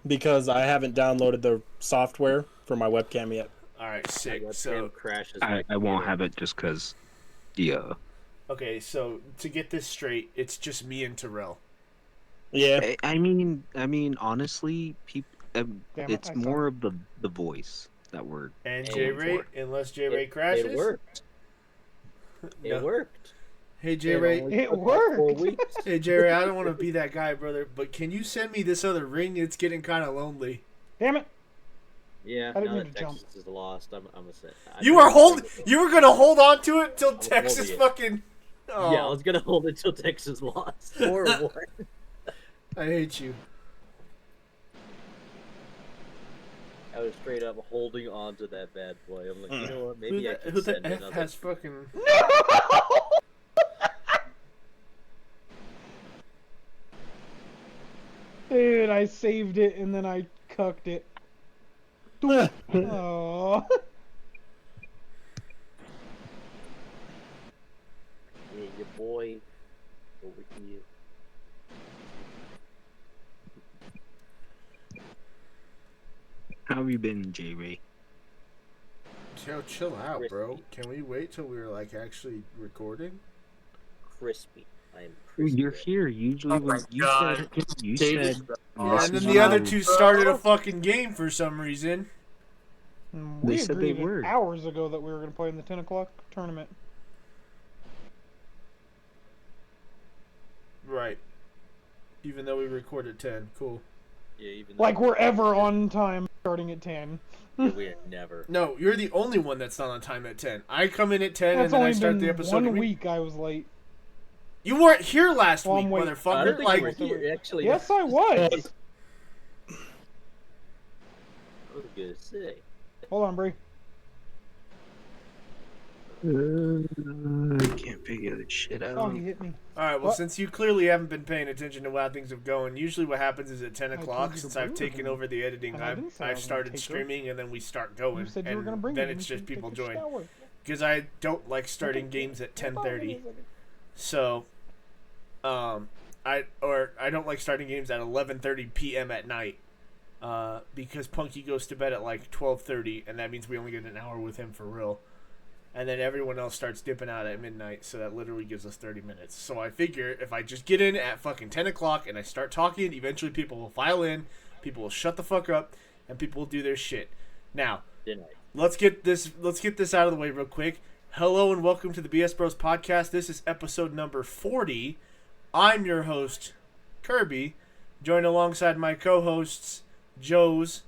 because I haven't downloaded the software for my webcam yet. All right, sick. My So webcam crashes. I won't have it just because, yeah. okay, so to get this straight, it's just me and Terrell. Yeah. I mean, honestly, Damn it, it's I more of the voice that we're And Hey, J going Ray, for. unless J Ray crashes. It worked. No. It worked. Hey J Ray. It took like 4 worked. weeks. Hey J Ray, I don't want to be that guy, brother, but can you send me this other ring? It's getting kind of lonely. Damn it. Yeah, I didn't now mean that to jump. Texas is lost, I'm a set. You were gonna hold on to it till I'm Texas holding it. fucking. Oh, Yeah, I was gonna hold it till Texas lost. 4-1. I hate you. I was straight up holding on to that bad boy. I'm like, you know what? Who Maybe I the, can who the send F another. has fucking? Dude, I saved it and then I cucked it. Oh. Yeah, your boy over here. How have you been, J Ray? Yo, chill out, bro. Can we wait till we're like actually recording? Crispy. I am Dude, crispy. you're here. Usually Oh my when you God. said Yeah, this and then is the other when- two started a fucking game for some reason. We They said they agreed were. hours ago that we were going to play in the 10 o'clock tournament. Right. Even though we record at 10. Cool. Yeah, even though Like we're ever on time starting at 10. yeah, we are never. No, you're the only one that's not on time at 10. I come in at 10 That's and then I only start been the episode. one at week I was late. You weren't here last Well, I'm week, waiting. I motherfucker. don't think Like, you were here, actually. Yes, I was. I was gonna say. Hold on, Bree. I can't figure this shit out. Oh, he hit me. alright, well, What? since you clearly haven't been paying attention to how things have going, usually what happens is at 10 told o'clock, you to since I've bring taken them. over the editing, And I didn't say I I've was gonna started take streaming and then we start going. You said you were going to And bring then it. it's You just can people take a join. shower. Because I don't like starting games at 10:30. So, I don't like starting games at 11:30 p.m. at night, because Punky goes to bed at like 12:30, and that means we only get an hour with him for real. And then everyone else starts dipping out at midnight, so that literally gives us 30 minutes. So I figure if I just get in at fucking 10 o'clock and I start talking, eventually people will file in, people will shut the fuck up, and people will do their shit. Now, Didn't I? let's get this out of the way real quick. Hello and welcome to the BS Bros podcast. This is episode number 40. I'm your host, Kirby, joined alongside my co-hosts, Joe's.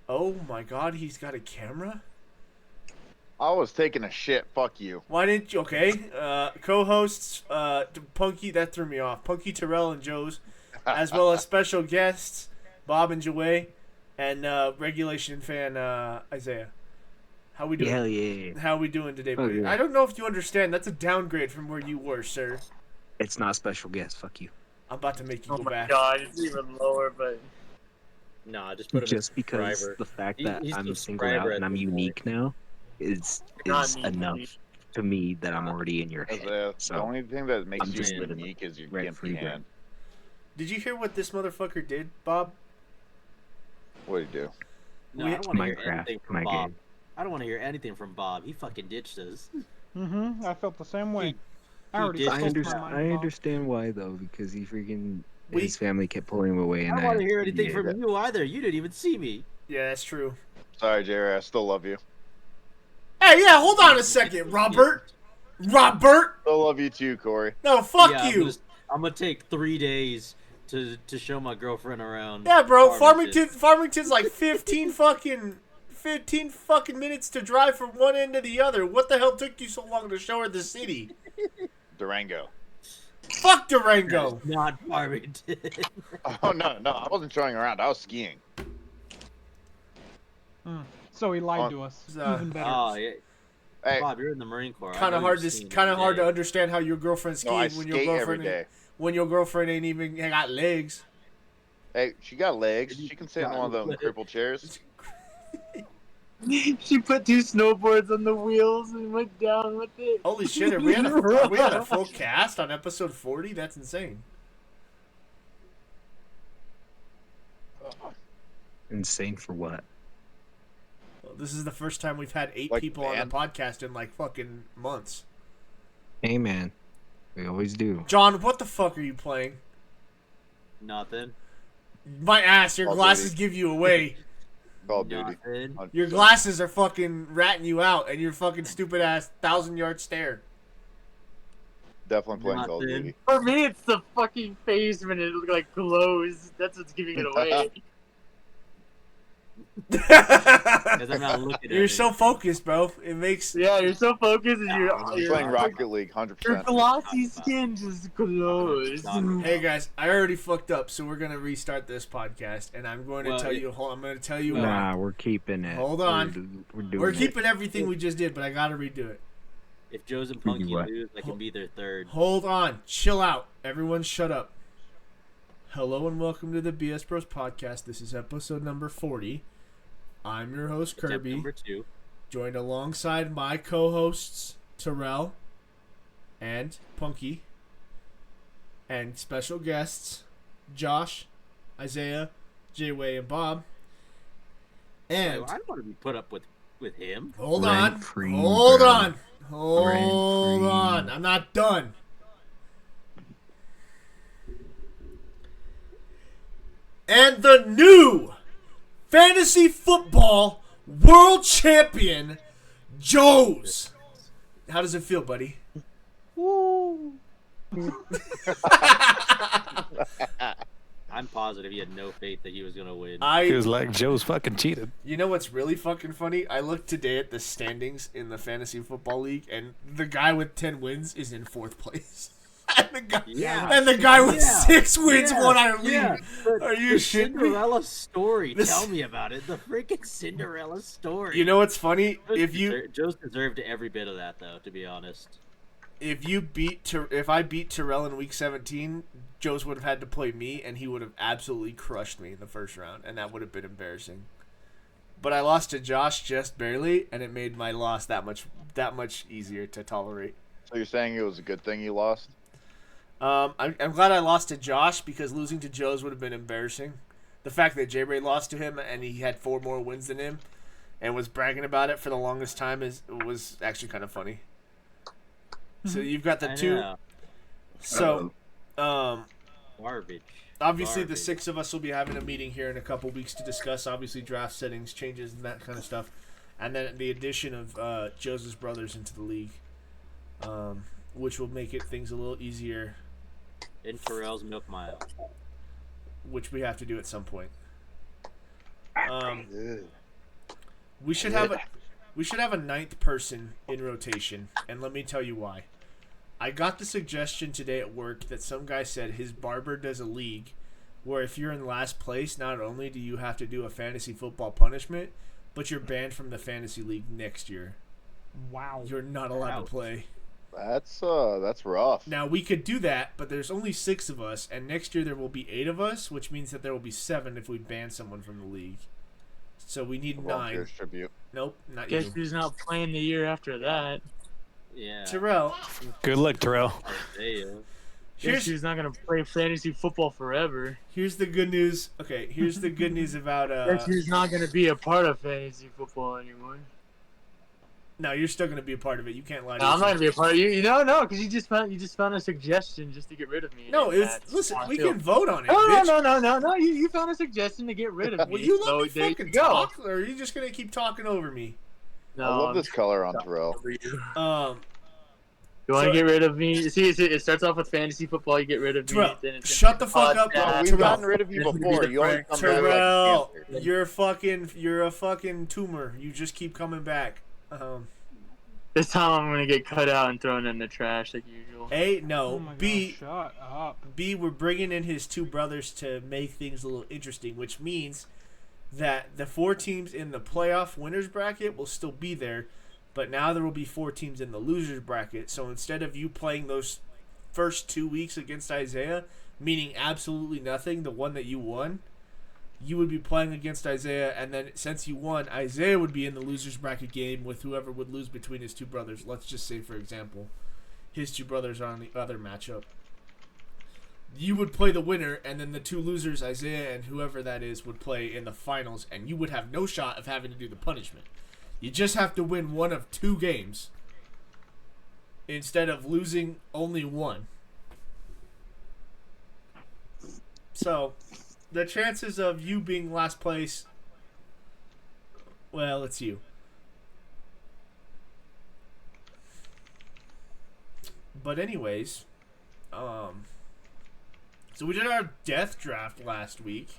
Oh my god, he's got a camera? I was taking a shit. Fuck you. Why didn't you? Okay. Co-hosts, Punky, that threw me off. Punky, Terrell, and Joe's, as well as special guests, Bob and Joey, and regulation fan, Isaiah. How we doing? Hell yeah. How we doing today, Oh, buddy? yeah. I don't know if you understand. That's a downgrade from where you were, sir. It's not special guest. Fuck you. I'm about to make you Oh go my back. god, it's even lower, but Nah, just put him Just as because subscriber. the fact He- that he's I'm a singled out subscriber and at I'm this unique now is Not me, enough me. to me that I'm already in your head. The So only thing that makes I'm you just living unique is your rent-free gimpy hand. Did you hear what this motherfucker did, Bob? What do you do? No, I don't want to hear Minecraft, anything from my Bob. game. I don't want to hear anything from Bob. He fucking ditched us. Mm-hmm. I felt the same way. I he already did. I, sold under- my I mind off. understand why though, because he freaking We- his family kept pulling him away, I and don't want to hear anything yeah, from you either. You didn't even see me. Yeah, that's true. Sorry, Jerry. I still love you. Hey, yeah, hold on a second, Robert. Robert. Still love you too, Corey. No, fuck Yeah, you. I'm gonna take 3 days to show my girlfriend around. Yeah, bro. Farmington. Farmington's like 15 fucking minutes to drive from one end to the other. What the hell took you so long to show her the city? Durango. Fuck Durango. Not Farmington. Oh no, I wasn't showing around. I was skiing. So he lied Oh. to us. Uh, Even better. Oh, yeah. Hey, Bob, you're in the Marine Corps. I Kind know of hard you've to seen hard to day. understand how your girlfriend's no, skiing I when your skate every girlfriend day. when your girlfriend ain't even got legs. Hey, she got legs. She can sit in one of them Got crippled chairs. she put 2 snowboards on the wheels and went down with it. Holy shit! Are we at a full cast on episode 40? That's insane. Insane for what? Well, this is the first time we've had 8 Like people on band? the podcast in like fucking months. Hey man, we always do. John, what the fuck are you playing? Nothing. My ass, your Call of glasses Duty. give you away. Call of Duty. Nothing. 100%. Your glasses are fucking ratting you out, and your fucking stupid ass 1,000-yard stare. Definitely playing Call of Nothing. Duty. For me, it's the fucking face when it like glows. That's what's giving it away. Because I'm not looking at You're it. so focused, bro. It makes Yeah, you're so focused and I'm playing Rocket League, your 100%. glossy skin just glows. Hey guys, I already fucked up, so we're gonna restart this podcast, and I'm going to Well, tell it- you. I'm going to tell you why. Nah, we're keeping it. Hold on. We're doing We're it. keeping everything we just did, but I gotta redo it. If Joe's and Punky What? lose, I can be their third. Hold on, chill out, everyone, shut up. Hello and welcome to the BS Bros podcast. This is episode number 40. I'm your host Attempt Kirby, number 2. joined alongside my co-hosts Terrell and Punky, and special guests Josh, Isaiah, J-Way, and Bob. And I don't want to be put up with him. hold on, Rent-free, hold bro. on, hold Rent-free. on. I'm not done. And the new fantasy football world champion, Joe's. How does it feel, buddy? Woo. I'm positive he had no faith that he was going to win. Feels like Joe's fucking cheated. You know what's really fucking funny? I looked today at the standings in the fantasy football league, and the guy with 10 wins is in 4th place. Yeah. And the guy with Yeah. 6 wins Yeah. won our league. Yeah. Are you The shitting me? Cinderella story. This- Tell me about it. The freaking Cinderella story. You know what's funny? Joe's deserved every bit of that, though. To be honest. If I beat Terrell in week 17, Joe's would have had to play me, and he would have absolutely crushed me in the first round, and that would have been embarrassing. But I lost to Josh just barely, and it made my loss that much easier to tolerate. So you're saying it was a good thing you lost? I'm glad I lost to Josh because losing to Joe's would have been embarrassing. The fact that J-Ray lost to him and he had 4 more wins than him and was bragging about it for the longest time was actually kind of funny. So you've got the I 2. know. So, Garbage. obviously the Garbage. 6 of us will be having a meeting here in a couple weeks to discuss obviously draft settings, changes, and that kind of stuff. And then the addition of Joseph's brothers into the league, which will make things a little easier, In Terrell's Milk Mile. which we have to do at some point. Ugh. We should have a 9th person in rotation, and let me tell you why. I got the suggestion today at work that some guy said his barber does a league where if you're in last place, not only do you have to do a fantasy football punishment, but you're banned from the fantasy league next year. Wow. You're not allowed Ouch. to play. That's rough. Now we could do that, but there's only 6 of us, and next year there will be 8 of us, which means that there will be 7 if we ban someone from the league. So we need 9. Volunteers tribute. Nope, not Guess you. who's not playing the year after that? Yeah. Terrell, Good luck, Terrell. Isaiah. Guess here's who's not gonna play fantasy football forever? Here's the good news. Okay, here's the good news about Guess who's not gonna be a part of fantasy football anymore? No, you're still gonna be a part of it. You can't lie to No, I'm not yourself. gonna be a part of you. You know, no, because you just found a suggestion just to get rid of me. No, and it's that's listen. how I We feel. can vote on it, No, bitch. no. You found a suggestion to get rid of me. Will you let so me there fucking you go. talk, or are you just gonna keep talking over me? No, I love I'm this color on talking Terrell. over you. So- You want to get rid of me? See, it starts off with fantasy football. You get rid of me. Terrell, Then it's shut the fuck up, Yeah, We've Terrell. gotten rid of you This would be before. the You always prank. come back Terrell, like a cancer. you're a fucking tumor. You just keep coming back. This time I'm gonna get cut out and thrown in the trash like usual. A, no. Oh my B, God, shut up. B, we're bringing in his 2 brothers to make things a little interesting, which means that the 4 teams in the playoff winners bracket will still be there, but now there will be 4 teams in the losers bracket. So instead of you playing those first 2 weeks against Isaiah, meaning absolutely nothing, the one that you won, you would be playing against Isaiah, and then since you won, Isaiah would be in the losers bracket game with whoever would lose between his 2 brothers. Let's just say, for example, his 2 brothers are on the other matchup. you would play the winner, and then the two losers, Isaiah and whoever that is, would play in the finals, and you would have no shot of having to do the punishment. You just have to win one of 2 games instead of losing only one. So, the chances of you being last place, well, it's you. But anyways, so we did our death draft last week,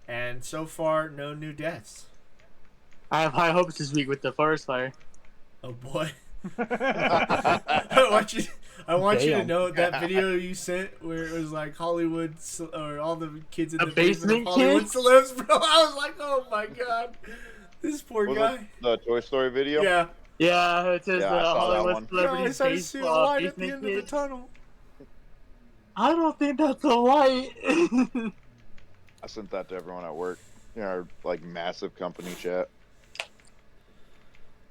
and so far, no new deaths. I have high hopes this week with the forest fire. Oh boy. I want you to Damn. know that video you sent where it was like Hollywood or all the kids in The the basement basement of Hollywood kids? celebs, bro. I was like, oh my god, this poor Was guy. it the Toy Story video? Yeah. Yeah, it says Yeah, I the saw that Hollywood one. celebrity Guys, I face, see a light at the basement end of the kids. tunnel. I don't think that's a light. I sent that to everyone at work. In our like massive company chat.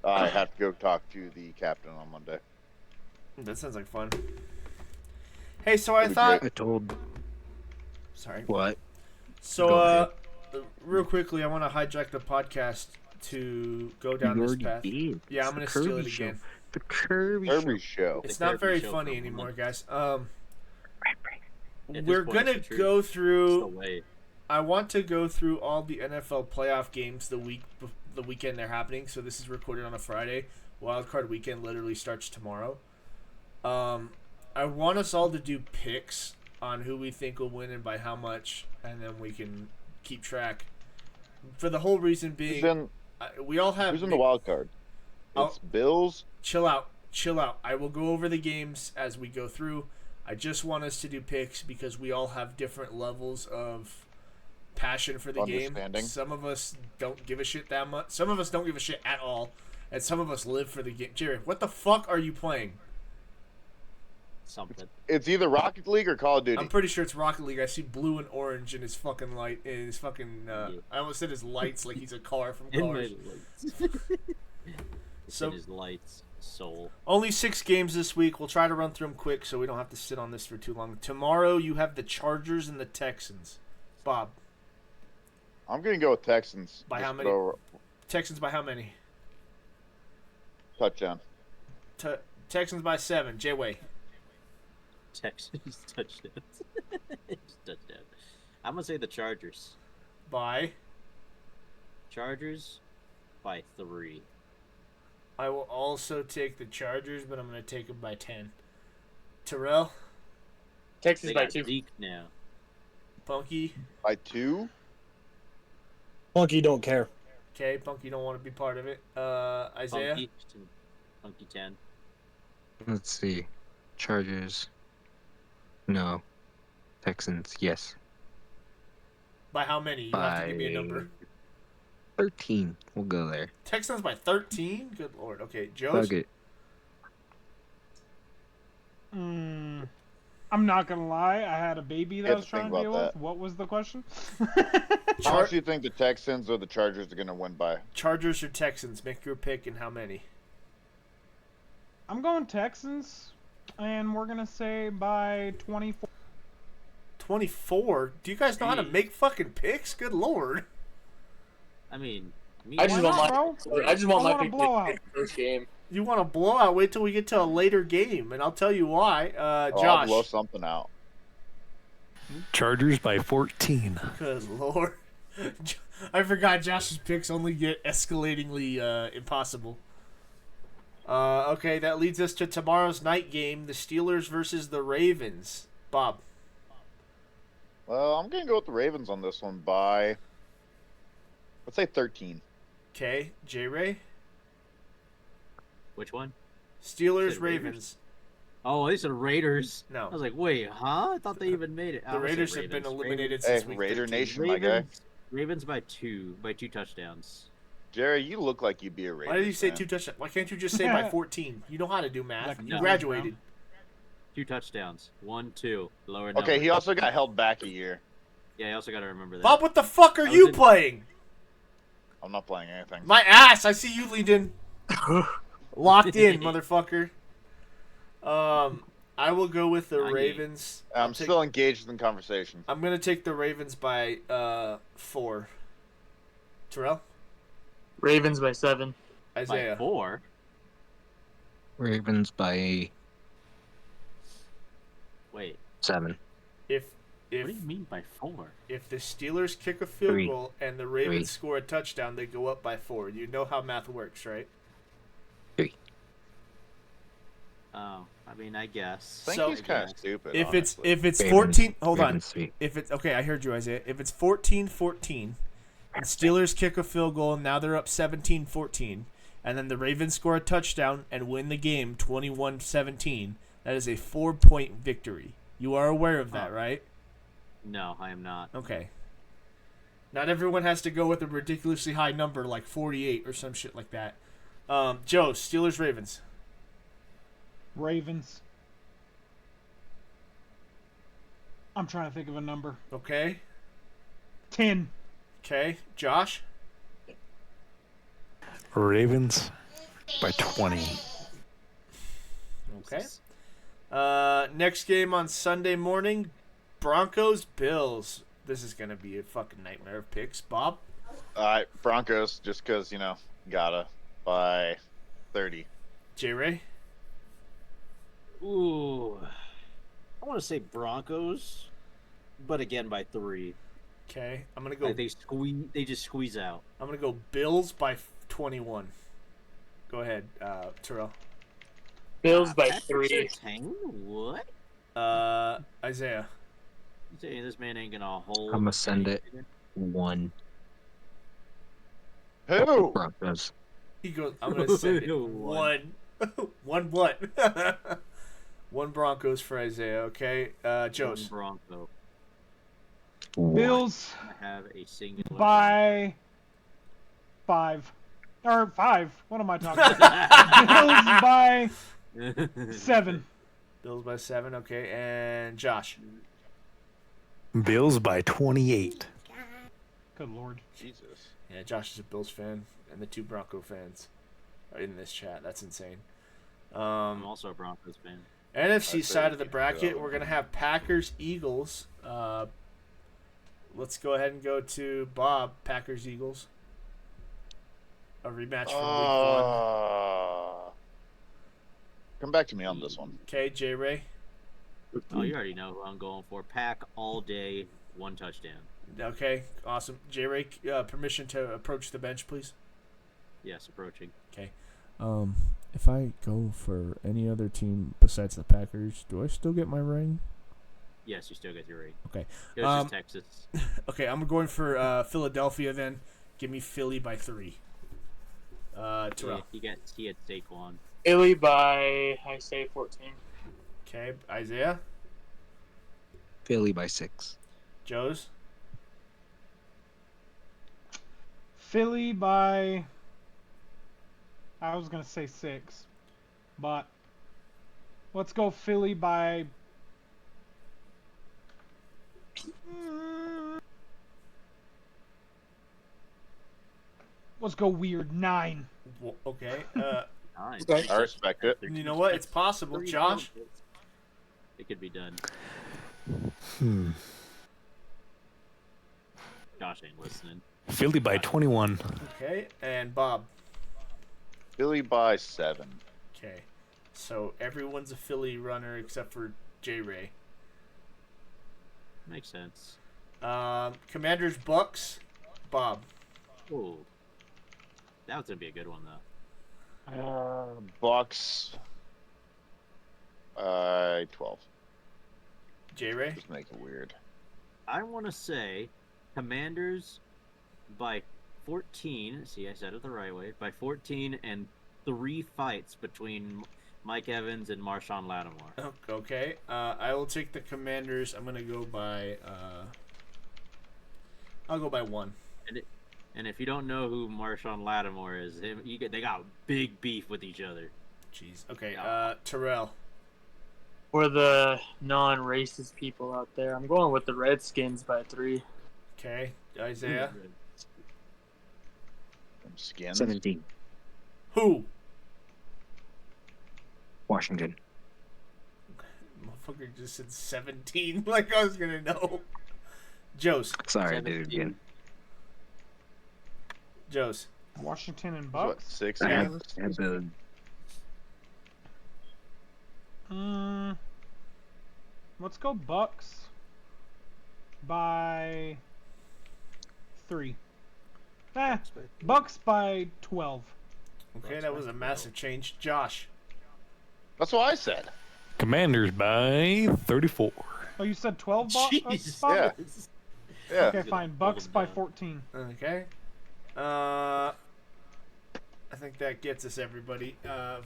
I have to go talk to the captain on Monday. That sounds like fun. Hey, so I That'd be thought. I told Sorry. what? So, Go ahead. real quickly, I want to hijack the podcast to go down You this already path. did. Yeah, I'm It's gonna the steal Kirby it show. again. The Kirby Kirby show. show. It's The not Kirby very show funny from anymore, Monday. guys. At this We're point, gonna it's the go truth. It's the through. way. I want to go through all the NFL playoff games the weekend they're happening. So this is recorded on a Friday. Wildcard weekend literally starts tomorrow. I want us all to do picks on who we think will win and by how much, and then we can keep track. For the whole reason Who's being, in, we all have. who's in the wild card? Oh. It's Bills. Chill out. I will go over the games as we go through. I just want us to do picks because we all have different levels of passion for the game. Understanding. Some of us don't give a shit that much. Some of us don't give a shit at all. And some of us live for the game. Jerry, what the fuck are you playing? Something. It's either Rocket League or Call of Duty. I'm pretty sure it's Rocket League. I see blue and orange in his fucking light. In his fucking. Yeah. I almost said his lights like he's a car from In my Cars. lights. So- In his lights, soul. Only 6 games this week. We'll try to run through them quick so we don't have to sit on this for too long. Tomorrow you have the Chargers and the Texans. Bob, I'm gonna go with Texans. By Just how many? throw Texans by how many? Touchdown. Texans by 7. J-Way. Texans touchdowns. Just touchdown. I'm gonna say the Chargers. By. Chargers by 3. I will also take the Chargers, but I'm going to take them by 10. Terrell. Texas They by got 2. Zeke now. Punky. By 2. Funky don't care. Okay, Punky don't want to be part of it. Isaiah. Funky 10. Let's see. Chargers. No. Texans. Yes. By how many? You have to give me a number. 13. We'll go there. Texans by 13? Good lord. Okay, Joe's. Fuck it. I'm not gonna lie. I had a baby that You I have was to think trying to deal about with. What was the question? How much do you think the Texans or the Chargers are gonna win by? Chargers or Texans? Make your pick and how many? I'm going Texans, and we're gonna say by 24. 24? Do you guys know how to Hey. make fucking picks? Good lord. I mean, me. I just Why want not, my. I just want I my want a pick to blowout. pick the first game. You want a blowout? Wait till we get to a later game, and I'll tell you why. Oh, I'll Josh. blow something out. Chargers by 14. Good lord. I forgot Josh's picks only get escalatingly impossible. Okay, that leads us to tomorrow's night game, the Steelers versus the Ravens. Bob. Well, I'm gonna go with the Ravens on this one by, let's say 13. Okay, J-Ray. Which one? Steelers, Said Ravens. Raiders. Oh, these are Raiders. I No. was like, wait, huh? I thought they even made it. The Raiders have been eliminated Hey, since week Raider 13. Nation, my guy. Ravens by 2 touchdowns. Jerry, you look like you'd be a Raider. Why did you say 2 touchdowns? Why can't you just say by 14? You know how to do math. Like, You no. graduated. 2 touchdowns. 1, 2. Lower Okay, number. he also got held back a year. Yeah, I also got to remember that. Bob, what the fuck are I was you in- playing? I'm not playing anything. My ass! I see you leaned in. Locked in, motherfucker. I will go with the I mean, Ravens. I'm still engaged in the conversation. I'm gonna take the Ravens by 4. Terrell, Ravens by 7. By Isaiah. 4. Ravens by Wait, 7. If what do you mean by 4? if the Steelers kick a field 3. goal and the Ravens 3. score a touchdown, they go up by 4. You know how math works, right? 3. Oh, I mean, I guess. I think So- he's kind of stupid. If honestly. it's Ravens. 14, hold on. Ravens 3. If it's okay, I heard you, Isaiah. If it's 14-14, and Steelers kick a field goal, and now they're up 17-14, and then the Ravens score a touchdown and win the game 21-17, that is a 4-point victory. You are aware of that, right? No, I am not. Okay. Not everyone has to go with a ridiculously high number like 48 or some shit like that. Joe, Steelers, Ravens. Ravens. I'm trying to think of a number. Okay. 10. Okay. Josh. Ravens by 20. Okay. Next game on Sunday morning, Broncos, Bills. This is going to be a fucking nightmare of picks. Bob? Broncos, just because, gotta, by 30. J-Ray? Ooh. I want to say Broncos, but again by 3. Okay. I'm going to go Like they just squeeze out. I'm going to go Bills by 21. Go ahead, Terrell. Bills by Packers 3. are 10? What? Isaiah. You saying this man ain't gonna hold? I'ma send it. 1. Who? Broncos. He goes, I'm going to send it. One. One what? One Broncos for Isaiah, okay? One Joe's. Bronco. 1. Bills I have a singular. by 5. Or 5. What am I talking about? Bills by 7. Bills by 7, okay. And Josh. Bills by 28. Good lord. Jesus. Yeah, Josh is a Bills fan, and the 2 Bronco fans are in this chat. That's insane. I'm also a Broncos fan. NFC I'd say side of the keep bracket, going. we're going to have Packers, Eagles. Let's go ahead and go to Bob, Packers, Eagles. A rematch from week 1. Come back to me on this one. Okay, J-Ray. Oh, you already know who I'm going for. Pack all day, 1 touchdown. Okay, awesome. J-Ray, permission to approach the bench, please. Yes, approaching. If I go for any other team besides the Packers, do I still get my ring? Yes, you still get your ring. Okay. It was just Texas. Okay, I'm going for Philadelphia then. Give me Philly by 3. Terrell. Yeah, he had Saquon. Philly by, I say, 14. Okay, Isaiah. Philly by 6. Joe's. Philly by, I was going to say 6. But let's go Philly by, let's go weird, 9. Okay. Nice. Okay. I respect it. You know what? It's possible. Josh. It could be done. Josh ain't listening. Philly by 21. Okay, and Bob. Philly by 7. Okay, so everyone's a Philly runner except for J-Ray. Makes sense. Commanders, Bucks. Bob. Ooh. That was gonna be a good one though. Bucks. 12. J-Ray. Just make it weird. I want to say Commanders by 14. See, I said it the right way. By 14 and 3 fights between Mike Evans and Marshawn Lattimore. Okay. I will take the Commanders. I'm gonna go by. I'll go by 1. And if you don't know who Marshawn Lattimore is, they got big beef with each other. Jeez. Okay. Yeah. Terrell. For the non-racist people out there, I'm going with the Redskins by 3. Okay. Isaiah. Skins. 17. Who? Washington. Motherfucker just said 17 like I was gonna know. Joe's. Sorry, dude. Again. Joe's. Washington and What, Bucks. 6 I games? had the Let's go Bucks by 3. Bucks by 12. Okay, that was a massive change. Josh. That's what I said. Commanders by 34. Oh, you said 12 Jesus. Yeah. Yeah. Okay, fine. Bucks by 14. Okay. I think that gets us, everybody.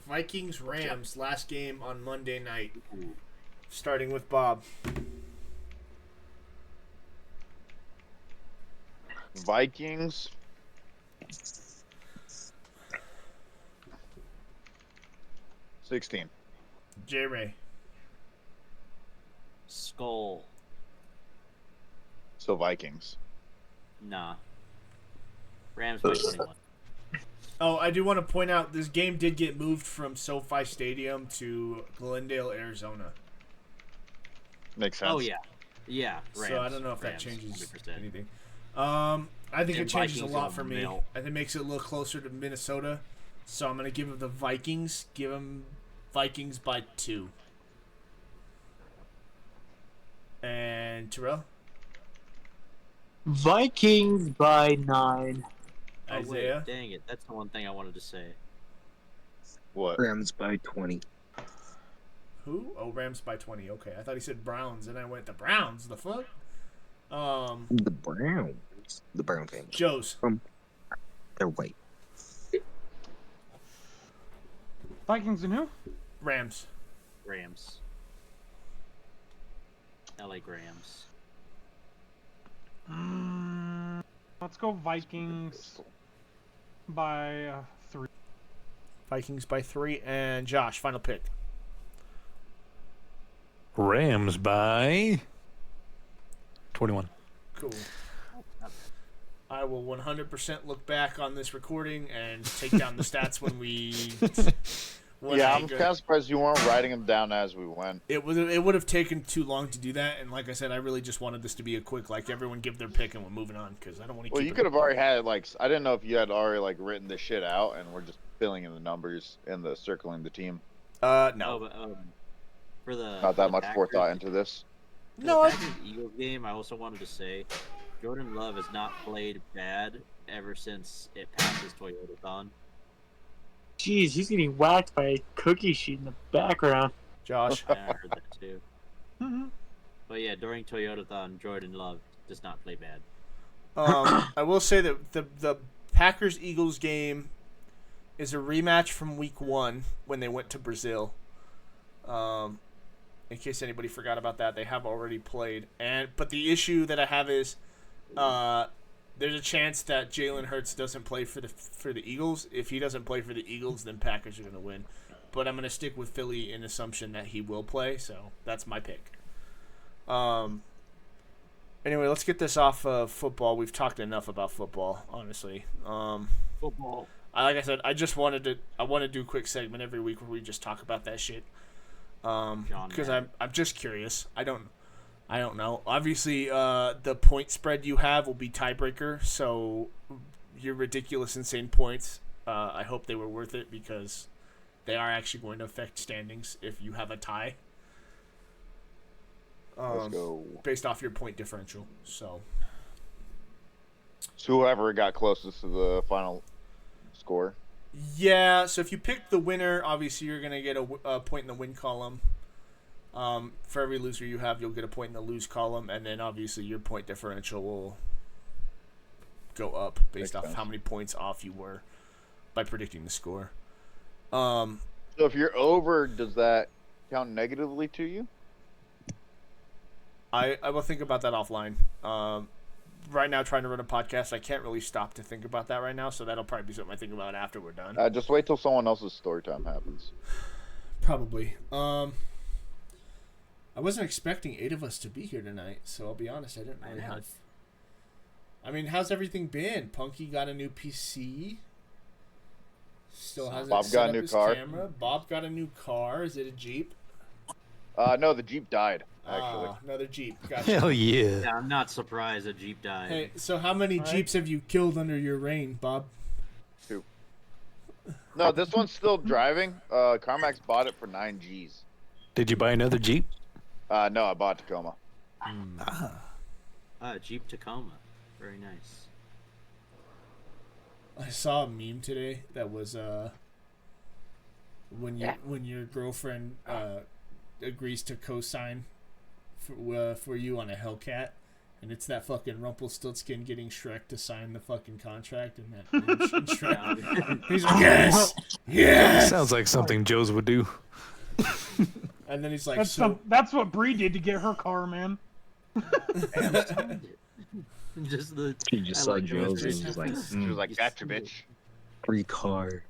Vikings Rams last game on Monday night. Starting with Bob. Vikings. $16. J Ray. Skull. So Vikings. Nah. Rams by 21. Oh, I do want to point out this game did get moved from SoFi Stadium to Glendale, Arizona. Makes sense. Oh yeah, yeah. Rams, So I don't know if that Rams, changes 100%. anything. I think And it changes a Vikings lot will for me. melt. I think it makes it a little closer to Minnesota. So I'm going to give them the Vikings. Give them Vikings by 2. And Terrell? Vikings by 9. Oh, wait, Isaiah? dang it! That's the one thing I wanted to say. What? Rams by 20. Who? Oh, Rams by 20. Okay. I thought he said Browns, and I went, the Browns? The fuck? The Browns. The Brown family. Joe's. They're white. Vikings and who? Rams. Rams. I like Rams. Let's go Vikings by 3. Vikings by 3. And Josh, final pick. Rams by 21. Cool. I will 100% look back on this recording and take down the stats when we. Yeah, I'm kind of surprised you weren't writing them down as we went. It would have taken too long to do that, and like I said, I really just wanted this to be a quick, like, everyone give their pick and we're moving on because I don't want to. Well, you could have already had like I didn't know if you had already like written this shit out and we're just filling in the numbers and the circling the team. Oh, No. but for the Not that the much Packers- forethought into this. for No, the I- Packers-Eagles game, I also wanted to say, Jordan Love has not played bad ever since it passes Toyotathon. Jeez, he's getting whacked by a cookie sheet in the background. Josh. Yeah, I heard that too. Mm-hmm. But yeah, during Toyotathon, Jordan Love does not play bad. I will say that the Packers Eagles game is a rematch from Week 1 when they went to Brazil. In case anybody forgot about that, they have already played. But the issue that I have is, there's a chance that Jalen Hurts doesn't play for the Eagles. If he doesn't play for the Eagles, then Packers are going to win. But I'm going to stick with Philly in assumption that he will play, so that's my pick. Anyway, let's get this off of football. We've talked enough about football, honestly. Football. Like I said, I want to do a quick segment every week where we just talk about that shit. Because I'm just curious. I don't know. Obviously, the point spread you have will be tiebreaker, so your ridiculous, insane points, I hope they were worth it because they are actually going to affect standings if you have a tie. Let's go. Based off your point differential. So Whoever got closest to the final score. yeah, so if you pick the winner, obviously you're gonna get a point in the win column. For every loser you have, you'll get a point in the lose column, and then obviously your point differential will go up based Makes off sense. how many points off you were by predicting the score. So if you're over, does that count negatively to you? I will think about that offline. Right now, trying to run a podcast, I can't really stop to think about that right now, so that'll probably be something I think about after we're done. Just wait till someone else's story time happens. Probably. I wasn't expecting 8 of us to be here tonight, so I'll be honest, I didn't really I know. have. I mean, how's everything been? Punky got a new PC. Still hasn't Bob set got a up new his car. camera. Bob got a new car. Is it a Jeep? No, the Jeep died, actually. Another Jeep. Gotcha. Hell yeah. Yeah, I'm not surprised a Jeep died. Hey, so how many Jeeps have you killed under your reign, Bob? No, this one's still driving. Carmax bought it for 9 Gs. Did you buy another Jeep? No, I bought Tacoma. Jeep Tacoma. Very nice. I saw a meme today that was when your girlfriend agrees to co-sign for you on a Hellcat, and it's that fucking Rumpelstiltskin getting Shrek to sign the fucking contract, and Shrek, he's like, yes. Sounds like something Joe's would do. And then he's like, that's what Bree did to get her car, man. Just the. She just saw Joe's and was like, She was like, gotcha, bitch. free car.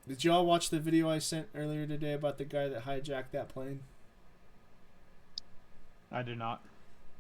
Did y'all watch the video I sent earlier today about the guy that hijacked that plane? I did not.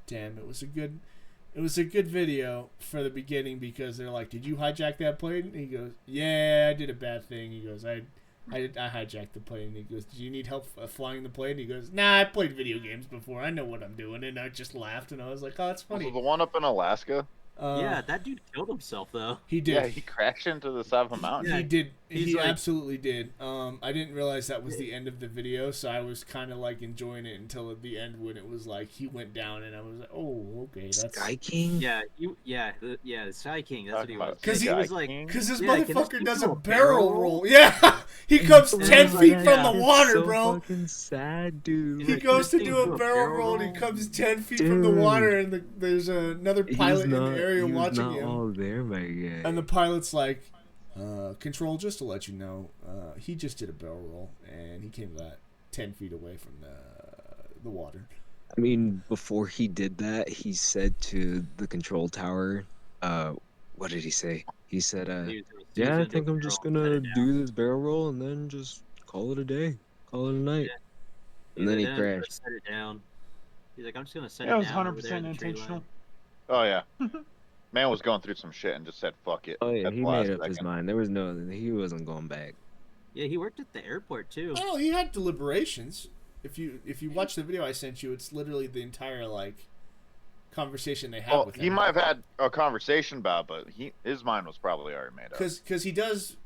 Damn, it was a good video for the beginning, because they're like, did you hijack that plane? And he goes, yeah, I did a bad thing. He goes, I hijacked the plane. He goes, do you need help flying the plane? He goes, nah, I played video games before. I know what I'm doing. And I just laughed, and I was like, oh, that's funny. Was it the one up in Alaska? Yeah, that dude killed himself though. He did. Yeah, he crashed into the side of a mountain. He did. He's He like- absolutely did. I didn't realize that was the end of the video, so I was kind of like enjoying it until at the end when it was like he went down, and I was like, oh, okay, that's Sky King? Yeah, the Sky King. That's what he was. Because he was Sky like, King? because this Yeah, can this motherfucker dude does do a a barrel barrel roll. Yeah, he comes 10 feet from the It's water, so bro. fucking sad, dude. He Like, goes to this do thing a do a barrel barrel roll, and he roll? comes 10 feet from the water, and there's another pilot in the area he was watching not him. all there, my guy. And the pilot's like, control, just to let you know, he just did a barrel roll, and he came that 10 feet away from the water. I mean, before he did that, he said to the control tower, what did he say? He said, he was yeah, I gonna think do a I'm just barrel roll, gonna set it do this barrel roll and then just call it a day. Call it a night. Yeah. And then he Either that or crashed. Set it down. He's like, I'm just gonna set That it was down. over there 100% in the tree intentional. line. Oh, yeah. Man was going through some shit and just said, fuck it. Oh yeah, at he the last made up his second. mind. He wasn't going back. Yeah, he worked at the airport too. Oh, he had deliberations. If you watch the video I sent you, it's literally the entire conversation they had Well, with him. he might have had a conversation about it, but his mind was probably already made up. Because he does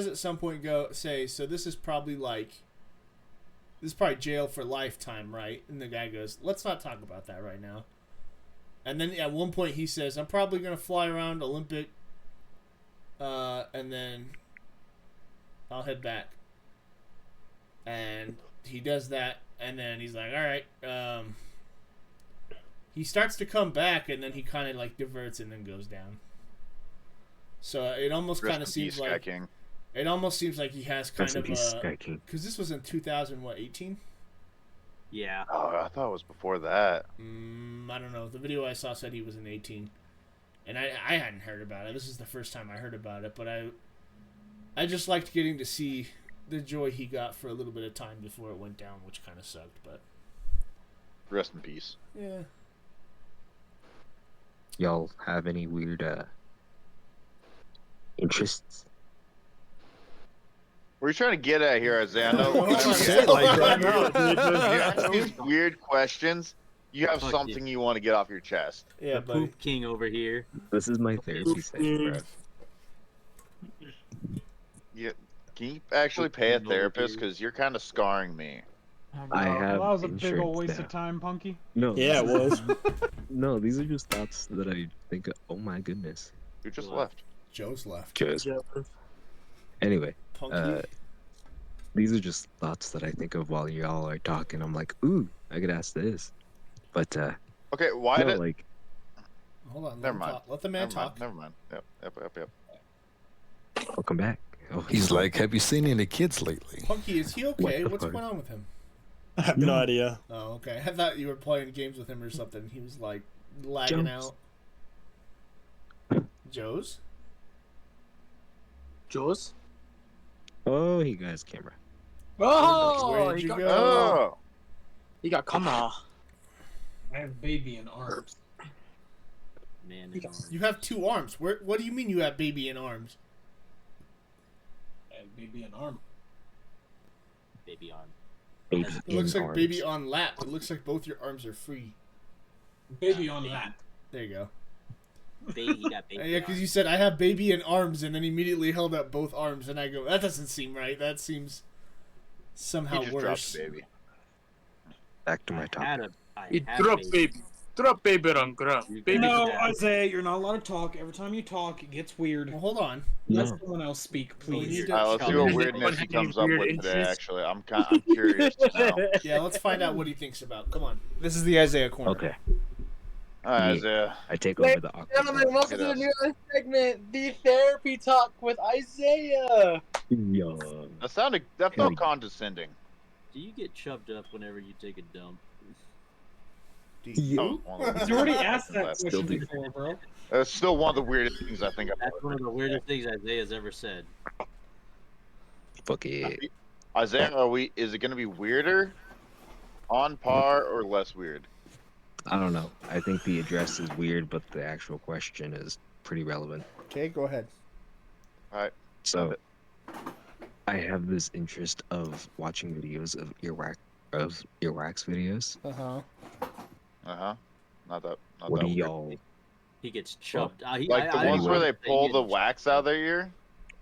at some point say, so this is probably jail for lifetime, right? And the guy goes, let's not talk about that right now. And then at one point he says, I'm probably going to fly around Olympic, and then I'll head back. And he does that, and then he's like, all right. He starts to come back, and then he kind of diverts and then goes down. So it almost Rest kind of in seems peace, Sky like King. it almost seems like he has kind Rest in of peace, a, Sky King. because this was in 2018. Yeah. Oh, I thought it was before that. I don't know. The video I saw said he was in 18, and I hadn't heard about it. This is the first time I heard about it, but I just liked getting to see the joy he got for a little bit of time before it went down, which kind of sucked. But Rest in peace. yeah, Y'all have any weird interests? What are you trying to get at here, Zando? Hold on. Say it like that. You ask these weird questions. You have Fuck something you want to get off your chest. yeah, the buddy. poop king over here. This is my therapy session, bro. Yeah. Can you actually pay a Over therapist? here. Because you're kind of scarring me. I have Well, that was a big insurance old waste now. of time, Punky. No. Yeah, it was. No, these are just thoughts that I think. Oh my goodness. Who just What? left? Joe's left. Just Yeah. anyway, Punky. these are just thoughts that I think of while y'all are talking. I'm like, ooh, I could ask this, but Okay, why no, did? like, Hold on. Let Never him mind. talk. Let the man Never talk. mind. Never mind. Yep. I'll come back. Oh, He's like, have you seen any kids lately? Punky, is he What okay? the What's fuck? going on with him? I have no idea. Oh, okay. I thought you were playing games with him or something. He was lagging Jumps. out. Joe's? Jaws? oh, he got his camera. Oh, Where'd he you got, go? Oh, he got camera. I have baby in arms. Man, You it's- You have two arms. What do you mean you have baby in arms? I have baby in arm. baby arm. Baby It looks in like arms. baby on lap. It looks like both your arms are free. Baby on that. There you go. Baby, he got baby. Yeah, because you said I have baby in arms, and then immediately held up both arms, and I go, that doesn't seem right. That seems He somehow just worse. dropped baby. Back to my I topic. had a. I He had a drop baby. baby. Drop baby on ground. You Baby. No, Yeah. Isaiah, you're not allowed to talk. Every time you talk, it gets weird. Well, hold on. Let No. someone else speak, We please. need to- Let's see Does what anyone weirdness he have comes any up weird with today. interests? Actually, I'm curious to know. Yeah, let's find out what he thinks about. Come on. This is the Isaiah corner. Okay, All right, Isaiah. I take over the awkward. Gentlemen, welcome to the Yes. newest segment, the therapy talk with Isaiah. Yo. That felt condescending. Do you get chubbed up whenever you take a dump? Oh, well, He's already asked that that's still question do. before, bro. That's still one of the weirdest things I think I've That's one of the weirdest things Isaiah's ever said. Fuck it. Isaiah, is it going to be weirder, on par, or less weird? I don't know. I think the address is weird, but the actual question is pretty relevant. Okay, go ahead. So, I have this interest of watching videos of earwax videos. Uh-huh. Not that What do weird. y'all? He gets chubbed. Like the ones where they pull the wax out of their ear?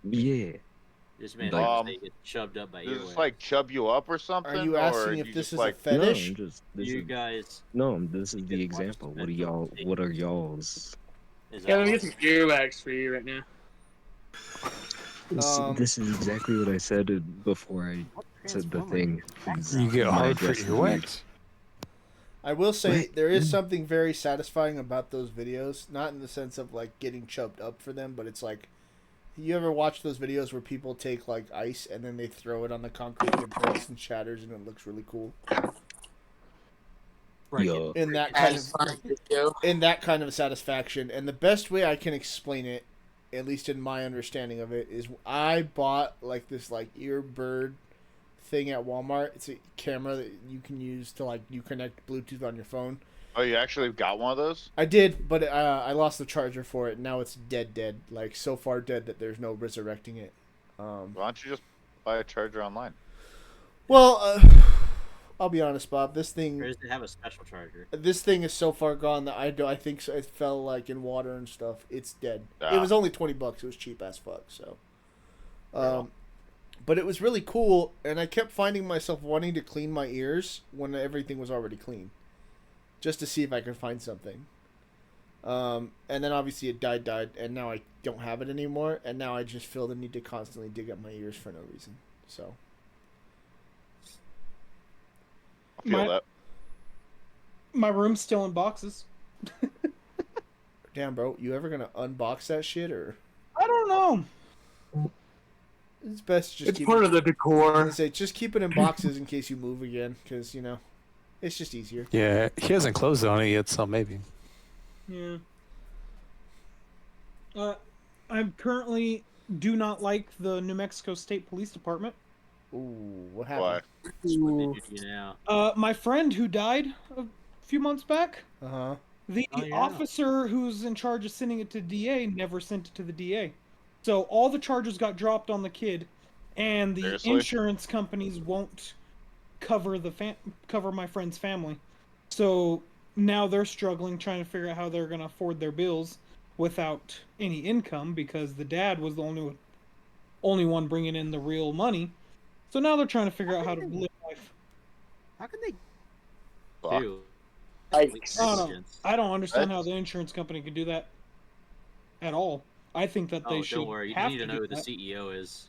Yeah. This man Like- they get chubbed up by Does earwax. this like chub you up or something? Are you or asking you if this just, is like, a fetish? No, I'm just, this You is, guys, no, this is the you can watch example. the What are mental y'all? state. What are y'all's? is Yeah, let me that get some earwax for you right now. This is exactly what I said before I said the thing. You get My hard for address is weird. earwax. I will say Right. there is something very satisfying about those videos. Not in the sense of like getting chubbed up for them, but it's like, you ever watch those videos where people take like ice and then they throw it on the concrete and it breaks and shatters and it looks really cool. Yo, In that kind As of fun video. in that kind of satisfaction. And the best way I can explain it, at least in my understanding of it, is I bought like this like earbird thing at Walmart. It's a camera that you can use to like you connect Bluetooth on your phone. Oh, you actually got one of those? I did, but I lost the charger for it. And now it's dead. Like so far dead that there's no resurrecting it. Why don't you just buy a charger online? Well, I'll be honest, Bob. This or thing does it have a special charger? is so far gone that I think so, it fell like in water and stuff. It's dead. It Ah. was only $20. It was cheap as fuck. So, Well. but it was really cool, and I kept finding myself wanting to clean my ears when everything was already clean, just to see if I could find something. And then obviously it died, and now I don't have it anymore, and now I just feel the need to constantly dig up my ears for no reason. So. I feel My- that. My room's still in boxes. Damn, bro, you ever gonna unbox that shit or? I don't know. It's best to just It's keep part it, of the I was decor. gonna say just keep it in boxes in case you move again, because it's just easier. Yeah, he hasn't closed on it yet, so maybe. Yeah. I currently do not like the New Mexico State Police Department. Ooh, what Why? happened? What did you do now? My friend who died a few months back, Uh huh. the Oh, yeah. officer who's in charge of sending it to DA never sent it to the DA. So all the charges got dropped on the kid, and the Seriously? insurance companies won't cover cover my friend's family. So now they're struggling trying to figure out how they're going to afford their bills without any income because the dad was the only one bringing in the real money. So now they're trying to figure out how to live life. How can they Fuck. do? Yikes. I don't know. Negligence. I don't understand how That's- the insurance company could do that at all. I think that they Oh, should don't worry. You have need to know do who the that. CEO is.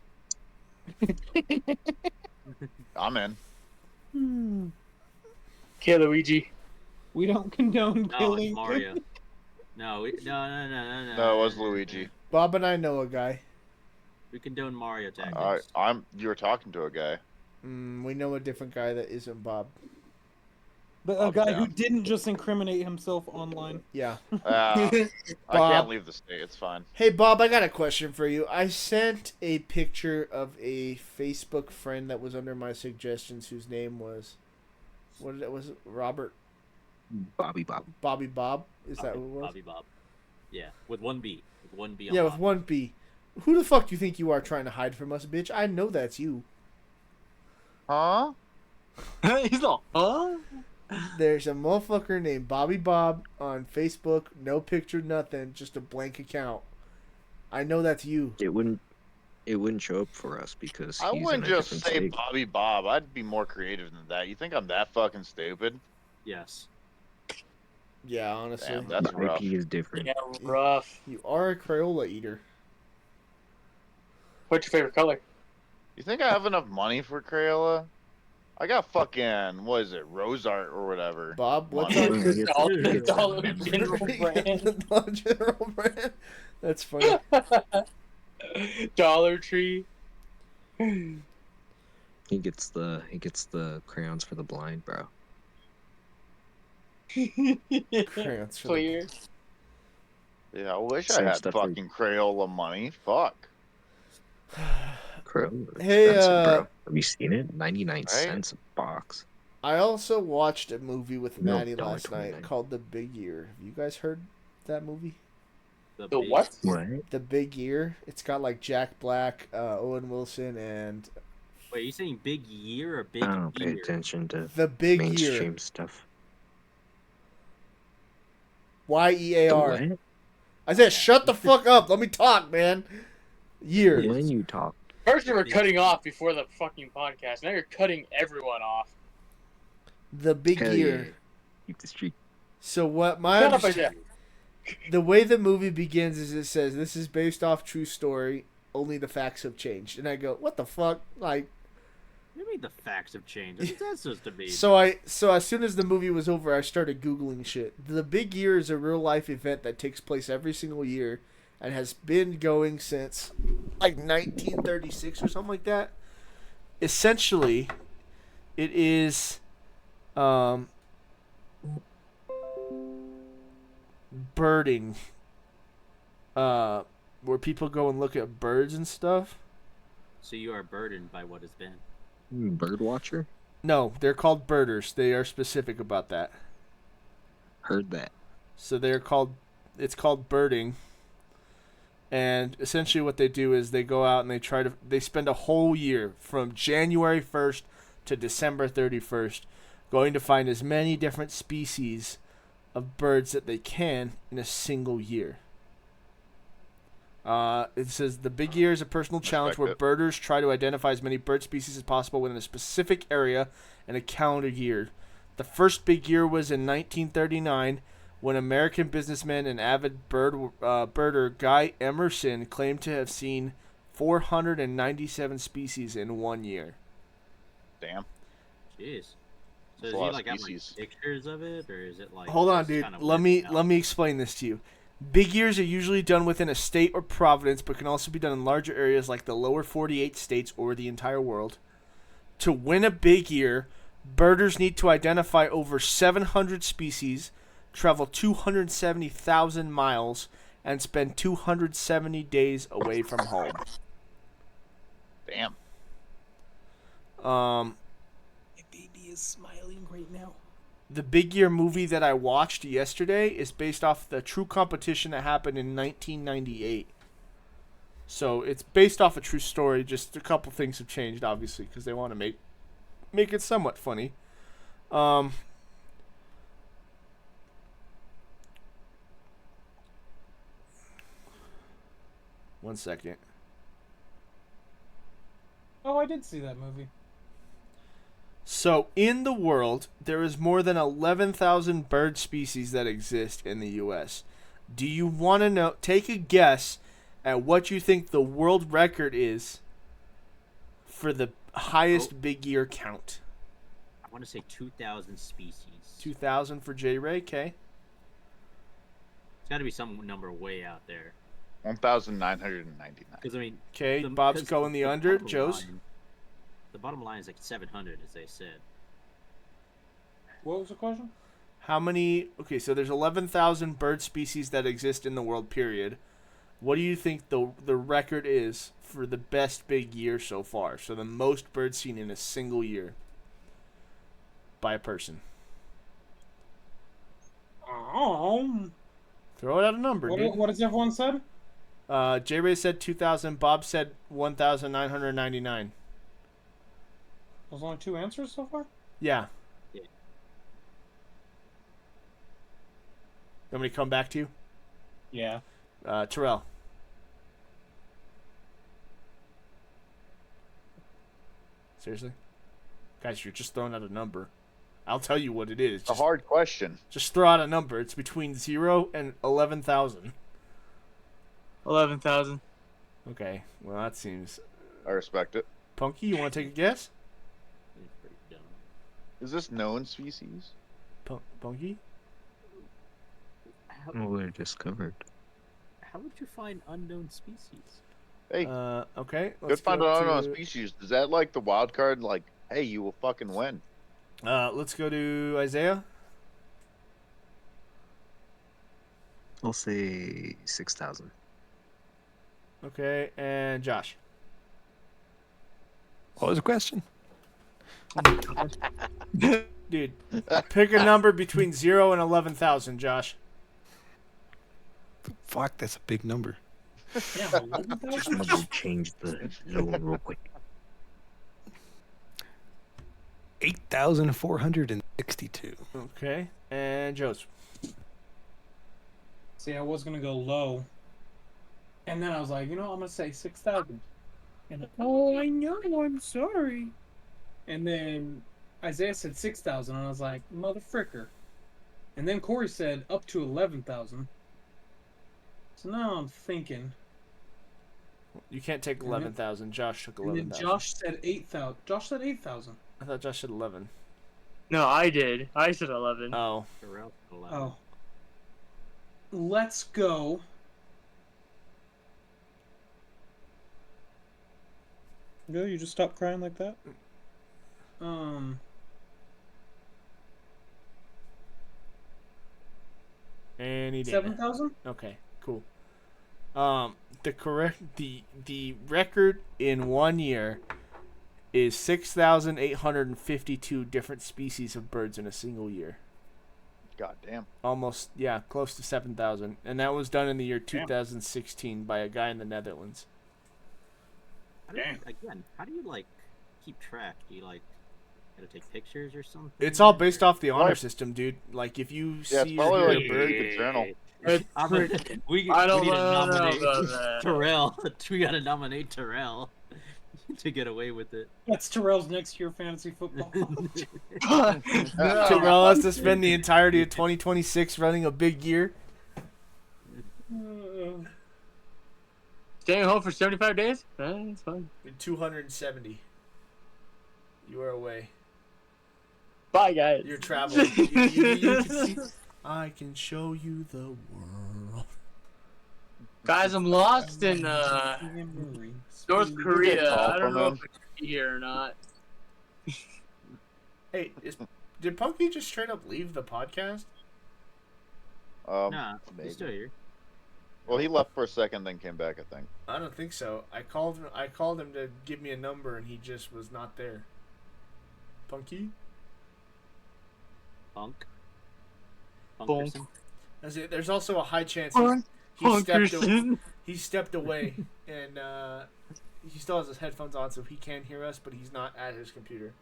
I'm in. Okay, Luigi. We don't condone No, killing. it's Mario. No, no. No, it was Luigi. Bob and I know a guy. We condone Mario tactics. You were talking to a guy. We know a different guy that isn't Bob. But Oh, a guy who yeah. didn't just incriminate himself online. Yeah. I Bob. can't leave the state. It's fine. Hey Bob, I got a question for you. I sent a picture of a Facebook friend that was under my suggestions, whose name was, was it Robert Bobby Bob. Bobby Bob? Is that who it was? Bobby Bob. Yeah, with one B. With one B. Yeah, on with Bob. one B. Who the fuck do you think you are trying to hide from us, bitch? I know that's you. Huh? He's all, huh? There's a motherfucker named Bobby Bob on Facebook. No picture, nothing. Just a blank account. I know that's you. It wouldn't show up for us because I he's wouldn't in a just different say state. Bobby Bob. I'd be more creative than that. You think I'm that fucking stupid? Yes. Yeah, honestly. Damn, that's The rough. IP is different. Yeah, rough. You are a Crayola eater. What's your favorite color? You think I have enough money for Crayola? I got fucking, what is it, Rose Art or whatever. Bob, what's Money. our Dollar General brand. Dollar General brand? That's funny. Dollar Tree. He gets the crayons for the blind, bro. Crayons for the- Clear. Yeah, I wish I Same had stuff for- fucking Crayola money. Fuck. Crow. Hey, bro. Have you seen it? 99 cents a box. I also watched a movie with No, Maddie last night $1.29. called The Big Year. Have you guys heard that movie? The what? What? The Big Year. It's got like Jack Black, Owen Wilson, and Wait, are you saying big year or big I don't pay ear? attention to The Big mainstream Year. stuff. YEAR. The what? I said, shut the fuck up. Let me talk, man. Year. When you talk, First you were cutting off before the fucking podcast. Now you're cutting everyone off. The Big hell Year. yeah. Keep the streak. So what my Shut up, understa- the way the movie begins is it says this is based off true story. Only the facts have changed, and I go, what the fuck? Like, What do you mean the facts have changed? What's that supposed to be? so as soon as the movie was over, I started Googling shit. The Big Year is a real life event that takes place every single year, and has been going since like 1936 or something like that. Essentially, it is birding, where people go and look at birds and stuff. So you are burdened by what has been. Bird watcher? No, they're called birders. They are specific about that. Heard that. So it's called birding. And essentially what they do is they go out and they spend a whole year from January 1st to December 31st going to find as many different species of birds that they can in a single year. It says the Big Year is a personal challenge where birders try to identify as many bird species as possible within a specific area in a calendar year. The first Big Year was in 1939 when American businessman and avid birder Guy Emerson claimed to have seen 497 species in 1 year. Damn. Jeez. So That's is a he lot of like have like species. pictures of it, or is it like? Hold on, just dude. kinda Let written me out? explain this to you. Big years are usually done within a state or province, but can also be done in larger areas like the lower 48 states or the entire world. To win a big year, birders need to identify over 700 species, travel 270,000 miles, and spend 270 days away from home. Damn. My baby is smiling right now. The Big Year movie that I watched yesterday is based off the true competition that happened in 1998. So it's based off a true story. Just a couple things have changed, obviously, because they want to make it somewhat funny. One second. Oh, I did see that movie. So, in the world, there is more than 11,000 bird species that exist in the U.S. Do you want to know? Take a guess at what you think the world record is for the highest Big Year count. I want to say 2,000 species. 2,000 for J. Ray, okay. It's got to be some number way out there. 1,999. Because I mean, Okay, Bob's going the under. bottom Joe's? line- the bottom line is like 700, as they said. What was the question? How many? Okay, so there's 11,000 bird species that exist in the world, period. What do you think the record is for the best Big Year so far? So the most birds seen in a single year by a person. Throw it out a number, dude. What has everyone said? J. Ray said 2,000. Bob said 1,999. There's only two answers so far? Yeah. Yeah. Want me to come back to you? Yeah. Terrell. Seriously? Guys, you're just throwing out a number. I'll tell you what it is. It's a hard question. Just throw out a number. It's between 0 and 11,000. 11,000. Okay. Well, that seems... I respect it. Punky, you want to take a guess? It's pretty dumb. Is this known species? Punky? How, We're discovered. how would you find unknown species? Hey, Okay. good find go an unknown to- species. Is that like the wild card? Like, hey, you will fucking win. Let's go to Isaiah. I'll say 6,000. Okay, and Josh. What was the question? Dude, pick a number between 0 and 11,000, Josh. Fuck, that's a big number. Yeah. Just need to change the zone real quick. 8,462. Okay, and Joseph. See, I was gonna go low, and then I was like, I'm gonna say 6,000. And oh, I know, I'm sorry. And then Isaiah said 6,000, and I was like, motherfricker. And then Corey said up to 11,000. So now I'm thinking. You can't take 11,000. Josh took And then 11,000. Josh said 8,000. Josh said 8,000. I thought Josh said 11. No, I did. I said 11. Oh. Terrell, 11. Oh. Let's go. No, you just stop crying like that? Any data. 7,000? Okay, cool. The record in 1 year is 6,852 different species of birds in a single year. God damn. Almost, yeah, close to 7,000. And that was done in the year 2016 by a guy in the Netherlands. How do you like keep track? Do you like gotta take pictures or something? It's all based off the honor Right. system, dude. Like, if you Yeah, it's see probably your like a bird... good journal. we I don't need to know nominate about that. Terrell. We gotta nominate Terrell to get away with it. That's Terrell's next year fantasy football. Terrell has to spend the entirety of 2026 running a big year. Staying home for 75 days? That's fine. 270. You are away. Bye, guys. You're traveling. You can see, I can show you the world. Guys, I'm lost in North Korea. I don't know if I can be here or not. Hey, did Punky just straight up leave the podcast? Nah, maybe. he's still here. Well, he left for a second, then came back, I think. I don't think so. I called him to give me a number, and he just was not there. Punky? Punk. Bonk. Punkerson. That's it. There's also a high chance he stepped away, and he still has his headphones on, so he can hear us, but he's not at his computer.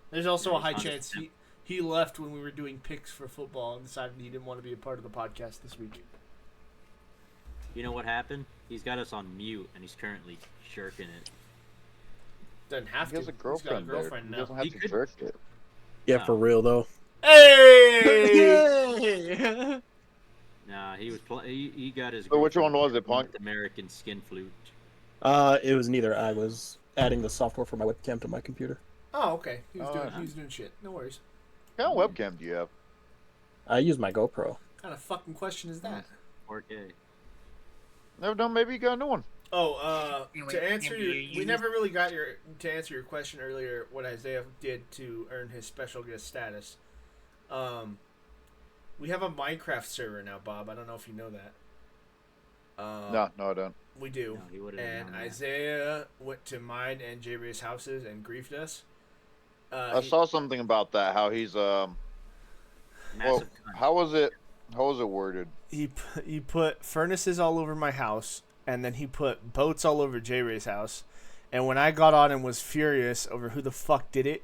There's also Yeah, a high he's on chance his he left when we were doing picks for football and decided he didn't want to be a part of the podcast this week. You know what happened? He's got us on mute, and he's currently jerking it. Doesn't have He to. has a girlfriend, He's got a girlfriend there. now. He doesn't have He to could- jerk it. Yeah, No. for real though. Hey! Nah, he was he got his. So which girlfriend one was it, with Punk? American skin flute. It was neither. I was adding the software for my webcam to my computer. Oh, okay. He was Oh, doing shit. No worries. What kind of webcam do you have? I use my GoPro. What kind of fucking question is that? 4K. Never know. Maybe you got a new one. Oh, to answer we never really got to answer your question earlier. What Isaiah did to earn his special guest status. We have a Minecraft server now, Bob. I don't know if you know that. No, I don't. We do. No, he would've known And that. Isaiah went to mine and J Ray's houses and griefed us. I saw something about that. How he's Massive Well, cunt. how was it worded? He put furnaces all over my house, and then he put boats all over J Ray's house. And when I got on and was furious over who the fuck did it,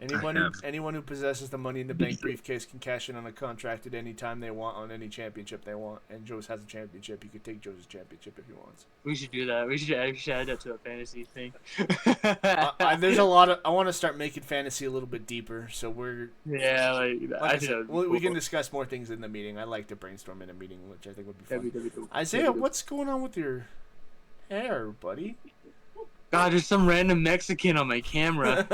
Anyone who possesses the Money in the Bank briefcase can cash in on a contract at any time they want on any championship they want. And Joe's has a championship. He could take Joe's championship if he wants. We should do that. We should add that to a fantasy thing. There's a lot of. I want to start making fantasy a little bit deeper. So we're. Yeah, like I said, we can discuss more things in the meeting. I like to brainstorm in a meeting, which I think would be fun. That'd be cool. Isaiah, what's going on with your hair, buddy? God, there's some random Mexican on my camera.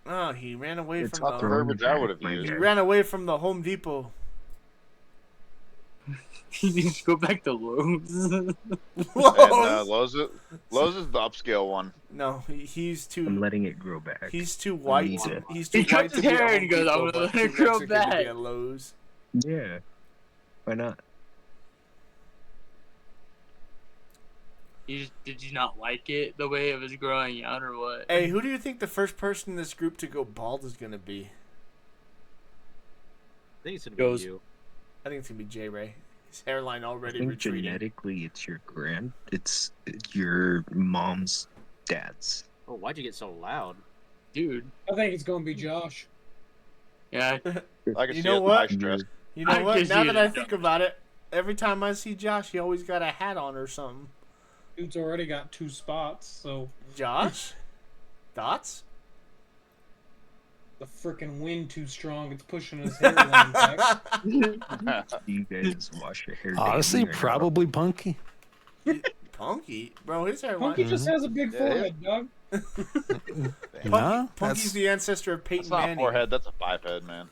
Oh, he ran away It's from not the verbiage I would have used. He ran away from the Home Depot. You need to go back to Lowe's. And Lowe's is the upscale one. No, he's too. I'm letting it grow back. He's too white. need it. He's too He white cuts to his be at hair Home and he goes, Depot, "I'm gonna but let it too grow Mexican to be back." at Lowe's. Yeah. Why not? Did you not like it the way it was growing out or what? Hey, who do you think the first person in this group to go bald is gonna be? I think it's gonna Goes- be you. I think it's gonna be J Ray. His hairline I already think retreating. genetically it's it's your mom's dad's. Oh, why'd you get so loud? Dude. I think it's gonna be Josh. Yeah. I can You see know it in what? my stress. You know I what? can Now see that it. I think about it, every time I see Josh, he always got a hat on or something. Dude's already got 2 spots, so Josh, thoughts? the freaking wind too strong. It's pushing his hairline back. You guys wash your hair. Honestly, daily or not? probably Punky. Punky, bro, his hairline. Punky just has a big Yeah, forehead, dog. Nah, Punky's that's the ancestor of Peyton That's not a Manning. forehead, that's a 5-head, man.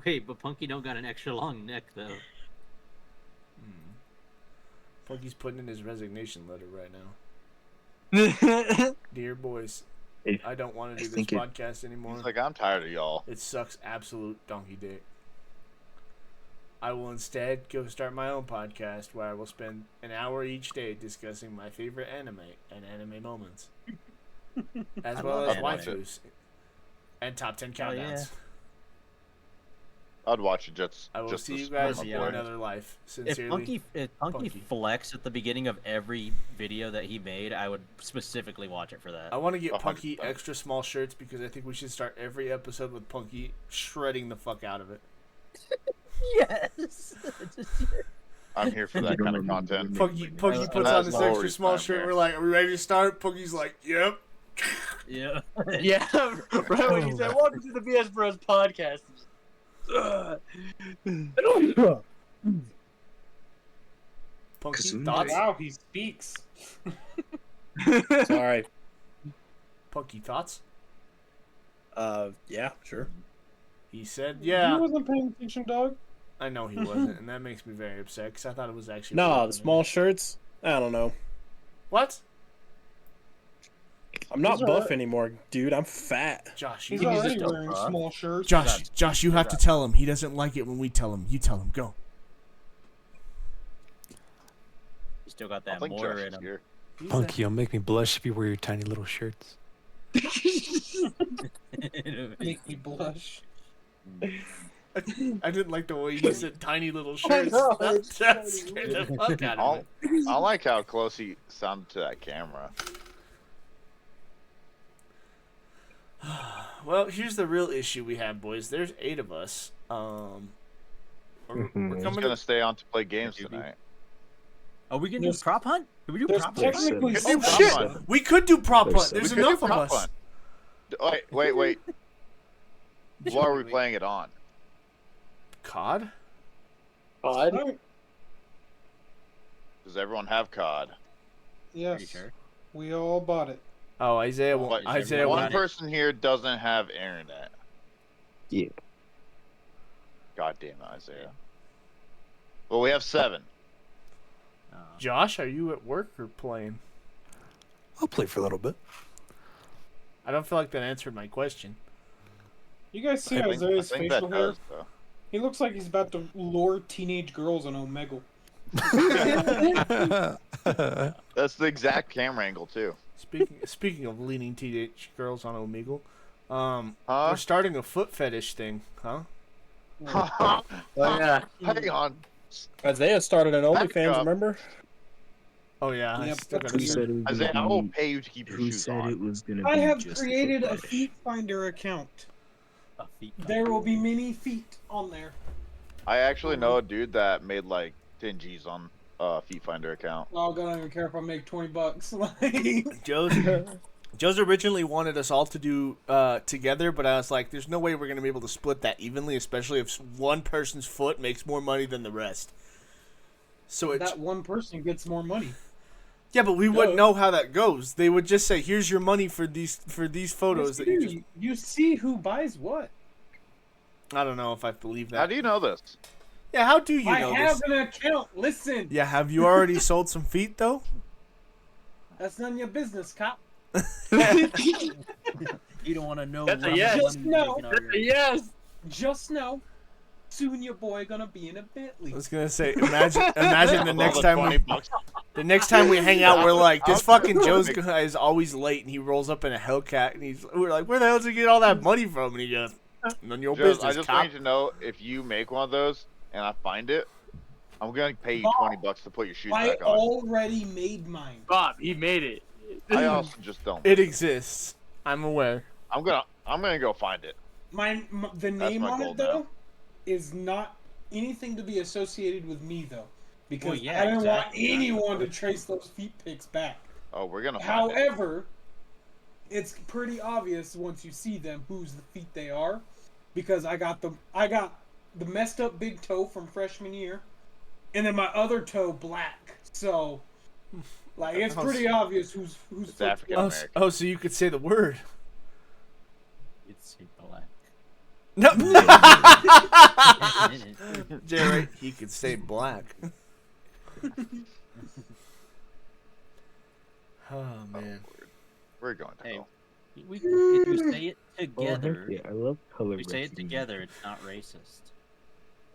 Wait, but Punky don't got an extra long neck though. Punky's putting in his resignation letter right now. Dear boys, Hey, I don't want to I do this think it- podcast anymore. He's like, I'm tired of y'all. It sucks absolute donkey dick. I will instead go start my own podcast where I will spend an hour each day discussing my favorite anime and anime moments, as well love as anime. waifus and top 10 Hell yeah. countdowns. I'd watch it just. I will just see to you guys support in my boy. another life. If Sincerely, Punky Punky. flexed at the beginning of every video that he made, I would specifically watch it for that. I want to get 100%. Punky extra small shirts because I think we should start every episode with Punky shredding the fuck out of it. Yes. I'm here for that kind of content. Punky puts on that's this the whole extra reason small I'm shirt. here. We're like, are we ready to start? Punky's like, yep. Yeah. Yeah, right when you said, "Welcome to the BS Bros podcast." Punky, Kazuma. thoughts? Wow, he speaks. Sorry. Punky, thoughts? Yeah, sure. He said, He yeah. wasn't paying attention, dog. I know he wasn't, and that makes me very upset because I thought it was actually. Nah, really the funny. small shirts. I don't know. What? I'm not Those are buff right. anymore, dude. I'm fat. Josh, He's you, was already just a wearing buff. small shirts. Josh, you have to tell him. He doesn't like it when we tell him. You tell him. Go. You still got I that think more Josh in is him. here. Punky, you'll make me blush if you wear your tiny little shirts. Make me blush. I didn't like the way you said tiny little shirts. know, That it's scared the fuck out of I'll- me. I like how close he sounded to that camera. Well, here's the real issue we have, boys. There's 8 of us. We're He's coming gonna to stay on to play games tonight. Are we gonna do There's- prop hunt? Can we do There's prop hunt? technically Oh, some shit. shit. We could do prop hunt. There's There's We could do enough of prop us. hunt. Wait. What are we playing it on? COD? Alright, Does everyone have COD? yes. sure? We all bought it. Oh, Isaiah won't. But Isaiah one won't. person here doesn't have internet. Yeah. God damn it, Isaiah. Well, we have 7. Josh, are you at work or playing? I'll play for a little bit. I don't feel like that answered my question. You guys see I Isaiah's think facial that hair? does, though. He looks like he's about to lure teenage girls on Omegle. That's the exact camera angle too. Speaking of leaning teenage girls on Omegle, Huh? we're starting a foot fetish thing, huh? Oh yeah. Hang on. Isaiah started an Back OnlyFans, up. remember? Oh yeah, I Yep, still that's gotta Who search. said it was Isaiah, I gonna will be? pay you to keep your Who shoes said on. it was gonna I be have just created a a push? Feet Finder account. A feet There will be many feet on there. I actually know a dude that made like 10 G's on Feet Finder account. Oh, God, I don't even care if I make $20. Like, Joe's originally wanted us all to do together, but I was like, there's no way we're gonna be able to split that evenly, especially if one person's foot makes more money than the rest. So it's that one person gets more money. yeah, but we wouldn't Duh. know how that goes. They would just say, "Here's your money for these photos." Yes, That you just you see who buys what. I don't know if I believe that. How do you know this? Yeah, how do you I know have this? an account. Listen, Yeah, have you already sold some feet though? that's none of your business, cop. You don't want to know. That's a what yes. money Just you're know. making out here. Yes. Just know, soon your boy gonna be in a Bentley. I was gonna say, imagine the With next all the time 20 we, bucks. the next time we hang out, we're like, this I'll fucking just Joe's make- guy is always late, and he rolls up in a Hellcat, and we're like, where the hell did you get all that money from? And he goes, none of your Just, business, I just cop. want you to know, if you make one of those and I find it, I'm gonna pay you Bob, $20 to put your shoes I back on. already made mine. Bob, he made it. I also just don't. It exists. I'm aware. I'm gonna go find it. The name my on goal it though now. is not anything to be associated with me though, because Well, yeah, I don't want exactly. anyone to trace those feet pics back. Oh, we're gonna find it. However, it's pretty obvious once you see them whose the feet they are, because I got the messed up big toe from freshman year, and then my other toe black. So, like, it's pretty obvious who's It's foot's African what. American. Oh, so you could say the word. It's black. No. Jared, he could say black. Oh man. We're going to Hey, hell. if we say it Oh, heck together, yeah, I love color. if we say it recognition. together, it's not racist.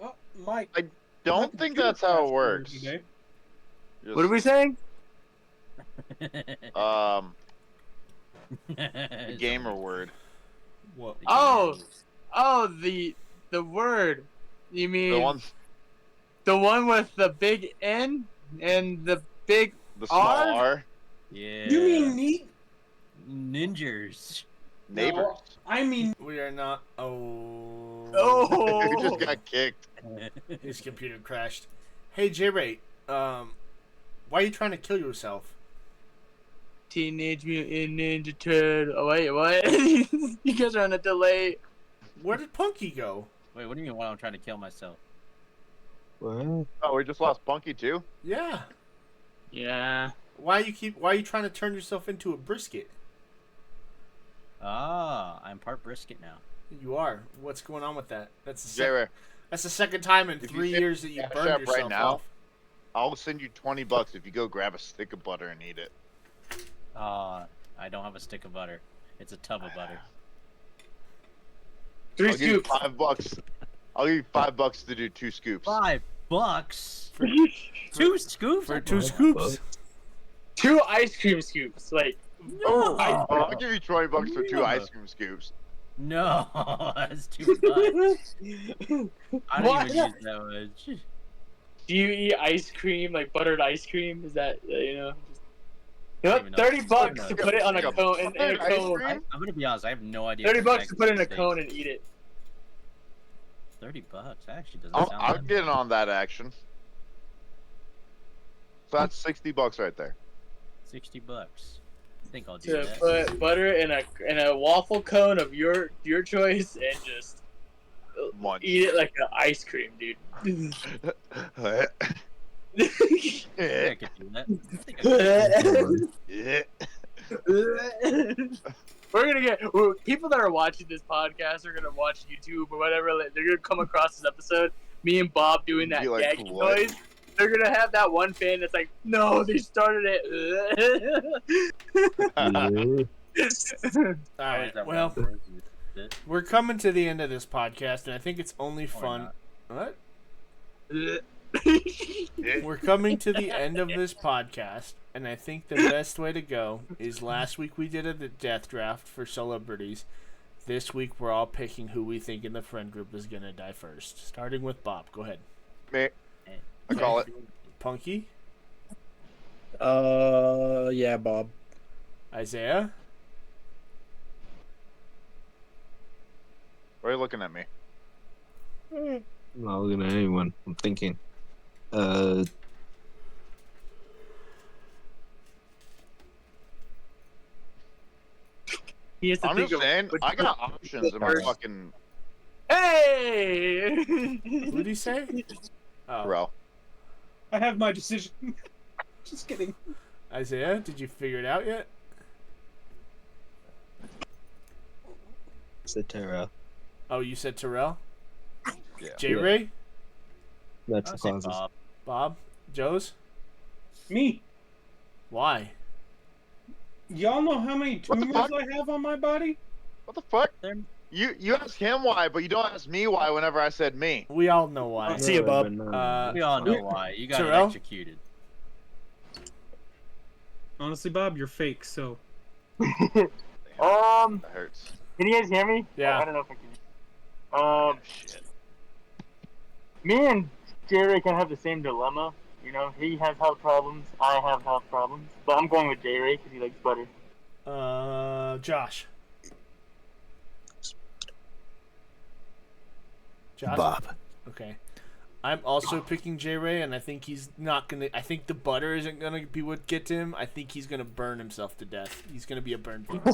Oh, Mike. Don't think that's how it works. Today. Just, What are we saying? the gamer word. What? Oh, the word. You mean The ones, the one with the big N and the big the small R? R. Yeah. You mean neat? ninjas? Neighbors. No, I mean, We are not. Oh. Who just Oh. got kicked? His computer crashed. Hey, J-Ray. Why are you trying to kill yourself? Teenage Mutant Ninja Turtle. Oh, wait, what? You guys are on a delay. Where did Punky go? Wait, what do you mean? Why I'm trying to kill myself? What? Oh, we just lost Punky too. Yeah. Yeah. Why are you trying to turn yourself into a brisket? Ah, I'm part brisket now. You are. What's going on with that? That's the Jared, that's the second time in If you 3 hit years that you Cash burned App yourself right now, off. I'll send you $20 if you go grab a stick of butter and eat it. Ah, I don't have a stick of butter. It's a tub of butter. 3 I'll give you scoops. $5. I'll give you $5 to do 2 scoops. $5 for 2 scoops? For 2 scoops. 2 ice cream scoops. Like, No, I'll give you $20 for 2 ice cream scoops. no, that's too much. I don't What? even use that much. do you eat ice cream, like buttered ice cream? Is that, you know? I don't Yep, even know. 30 bucks to put it on a Like a cone. In a buttered ice cone. cream? I'm gonna be honest. I have no idea. 30 what bucks to put in a steak cone is. and eat it. $30. That actually doesn't I'm sound bad. getting on that action. So that's $60 right there. $60. I think I'll do To that. put butter in a waffle cone of your choice and just Munch. eat it like an ice cream, dude. Yeah, I could do that. Yeah. We're gonna get people that are watching this podcast are gonna watch YouTube or whatever. Like, they're gonna come across this episode. Me and Bob doing that Be like, gagging "What?" noise. They're gonna have that one fan that's like, "No, they started it." All right. That Well, one bit. we're coming to the end of this podcast, and I think it's only Or fun. not. What? We're coming to the end of this podcast, and I think the best way to go is last week we did a death draft for celebrities. This week we're all picking who we think in the friend group is going to die first. Starting with Bob. Go ahead. Me. I call it. Punky? Yeah, Bob. Isaiah? Why are you looking at me? I'm not looking at anyone. I'm thinking. He has to I'm think just of saying, which I got options in my first. fucking Hey! What'd he say? Oh. row. I have my decision. Just kidding. Isaiah, did you figure it out yet? Said Terrell. Oh, you said Terrell? Yeah. J-Ray? Natural I'll say causes. Bob. Bob? Joe's? Me. Why? Y'all know how many What the tumors fuck? I have on my body? What the fuck? They're- You ask him why, but you don't ask me why whenever I said me. We all know why. See you, Bob. We all know why. You got Terrell? executed. Honestly, Bob, you're fake. So That hurts. Can you guys hear me? Yeah. I don't know if I can. Shit. Me and Jerry can have the same dilemma. You know, he has health problems. I have health problems. But I'm going with Jerry because he likes butter. Josh. Josh? Bob. Okay. I'm also picking J-Ray, and I think he's not gonna. I think the butter isn't gonna be what gets him. I think he's gonna burn himself to death. He's gonna be a burn victim.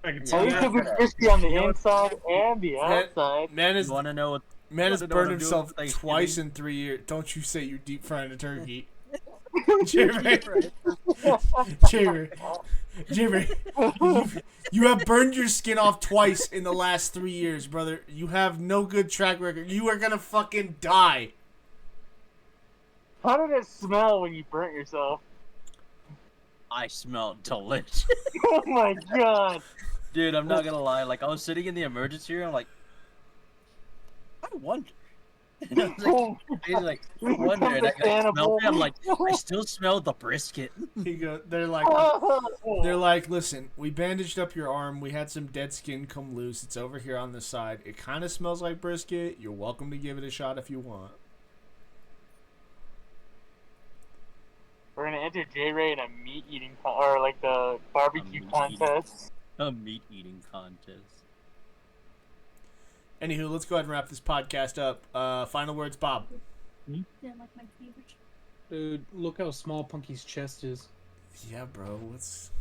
I can At tell least you. it'll be crispy on the inside and the outside. Man You want to know what? Man has wanna know what burned I'm doing himself for Thanksgiving? twice in 3 years. Don't you say you're deep frying a turkey. J-Ray. J-Ray, you have burned your skin off twice in the last 3 years, brother. You have no good track record. You are gonna fucking die. How did it smell when you burnt yourself? I smelled delicious. Oh my god. Dude, I'm not gonna lie. Like, I was sitting in the emergency room, like, I wonder. And I was like, I wonder. And I smelled it. I'm like, I still smell the brisket. They're like, listen, we bandaged up your arm. We had some dead skin come loose. It's over here on the side. It kind of smells like brisket. You're welcome to give it a shot if you want. We're gonna enter J-Ray in a meat eating or like the barbecue contest. A meat eating contest. Anywho, let's go ahead and wrap this podcast up. Final words, Bob. Dude, look how small Punky's chest is. Yeah, bro. What's...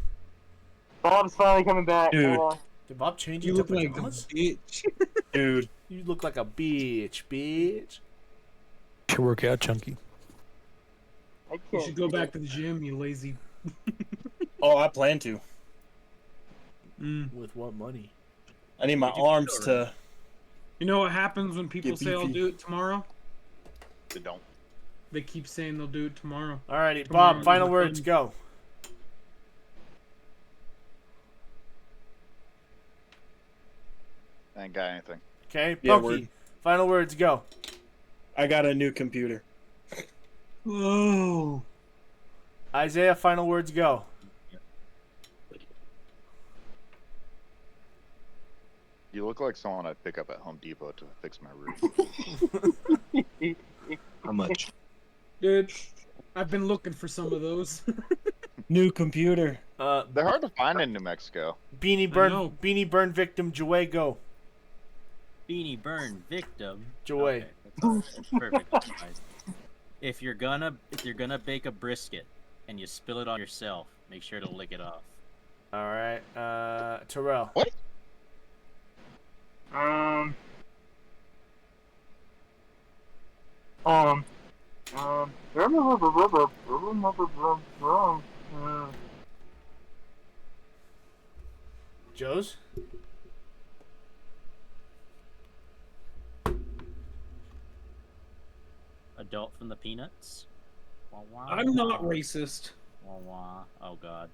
Bob's finally coming back. Dude. Hold on. Did Bob change You into look like a pajamas? bitch. Dude. You look like a bitch. Should work out, Chunky. I You can't. should go back to the gym, you lazy. Oh, I plan to. With what money? I need my arms to. You know what happens when people Get say I'll beefy. do it tomorrow? They don't. They keep saying they'll do it tomorrow. Alrighty, Tomorrow Bob, final is words, done. go. I ain't got anything. Okay, Yeah, Punky, word. final words, go. I got a new computer. Whoa. Isaiah, final words, go. You look like someone I'd pick up at Home Depot to fix my roof. How much? Dude, I've been looking for some of those. New computer. They're hard to find in New Mexico. Beanie burn victim, Joey, go. Beanie burn victim. Joey. Okay, that's perfect. Guys. If you're gonna bake a brisket and you spill it on yourself, make sure to lick it off. All right, Terrell. What? Joe's. Adult from the Peanuts. Wah, wah, I'm not wah. racist. Wah, wah. Oh god.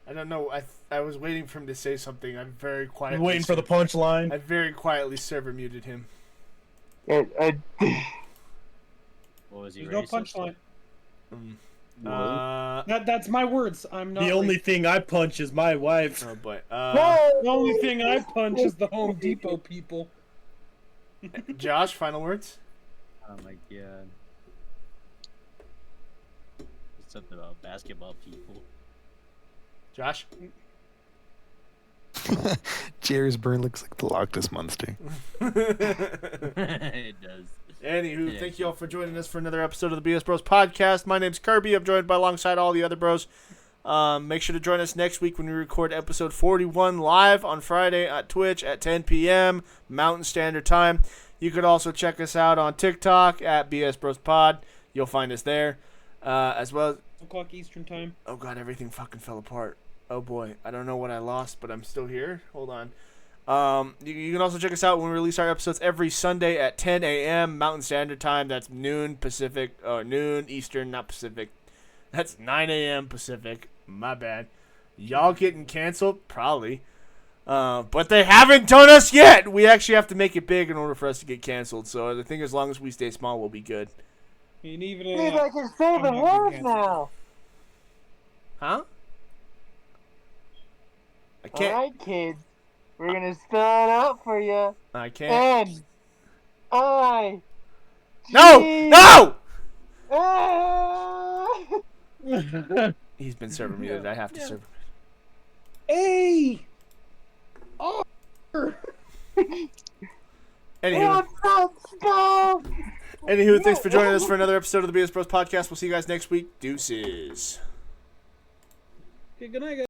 I don't know. I was waiting for him to say something. I'm very quietly. Waiting for the punchline. I very quietly server muted him. What was he There's no racist? punchline. That's my words. I'm not. The only thing I punch is my wife. Oh boy. The only thing I punch is the Home Depot people. Josh, final words. Oh my god. Something about basketball people. Josh. Jerry's burn looks like the Loch Ness Monster. It does. Anywho, Yeah, thank you all for joining us for another episode of the BS Bros podcast. My name's Kirby. I'm joined by alongside all the other bros. Make sure to join us next week when we record episode 41 live on Friday at Twitch at 10 p.m. Mountain Standard Time. You could also check us out on TikTok at BS Bros Pod. You'll find us there. As well as... o'clock Eastern Time. Oh god, everything fucking fell apart. Oh boy, I don't know what I lost, but I'm still here. Hold on. You can also check us out when we release our episodes every Sunday at 10 a.m. Mountain Standard Time. That's noon Pacific, or noon Eastern, not Pacific. That's 9 a.m. Pacific. My bad. Y'all getting canceled? Probably. But they haven't done us yet. We actually have to make it big in order for us to get canceled. So I think as long as we stay small, we'll be good. And even I can say the words now. Huh? I can't. Alright, kids. We're gonna spell it out for you. I can't. N-I. No! Ah! He's been serving me. I have to serve him. Hey. Anywho, thanks for joining us for another episode of the BS Bros podcast. We'll see you guys next week. Deuces. Okay, good night, guys.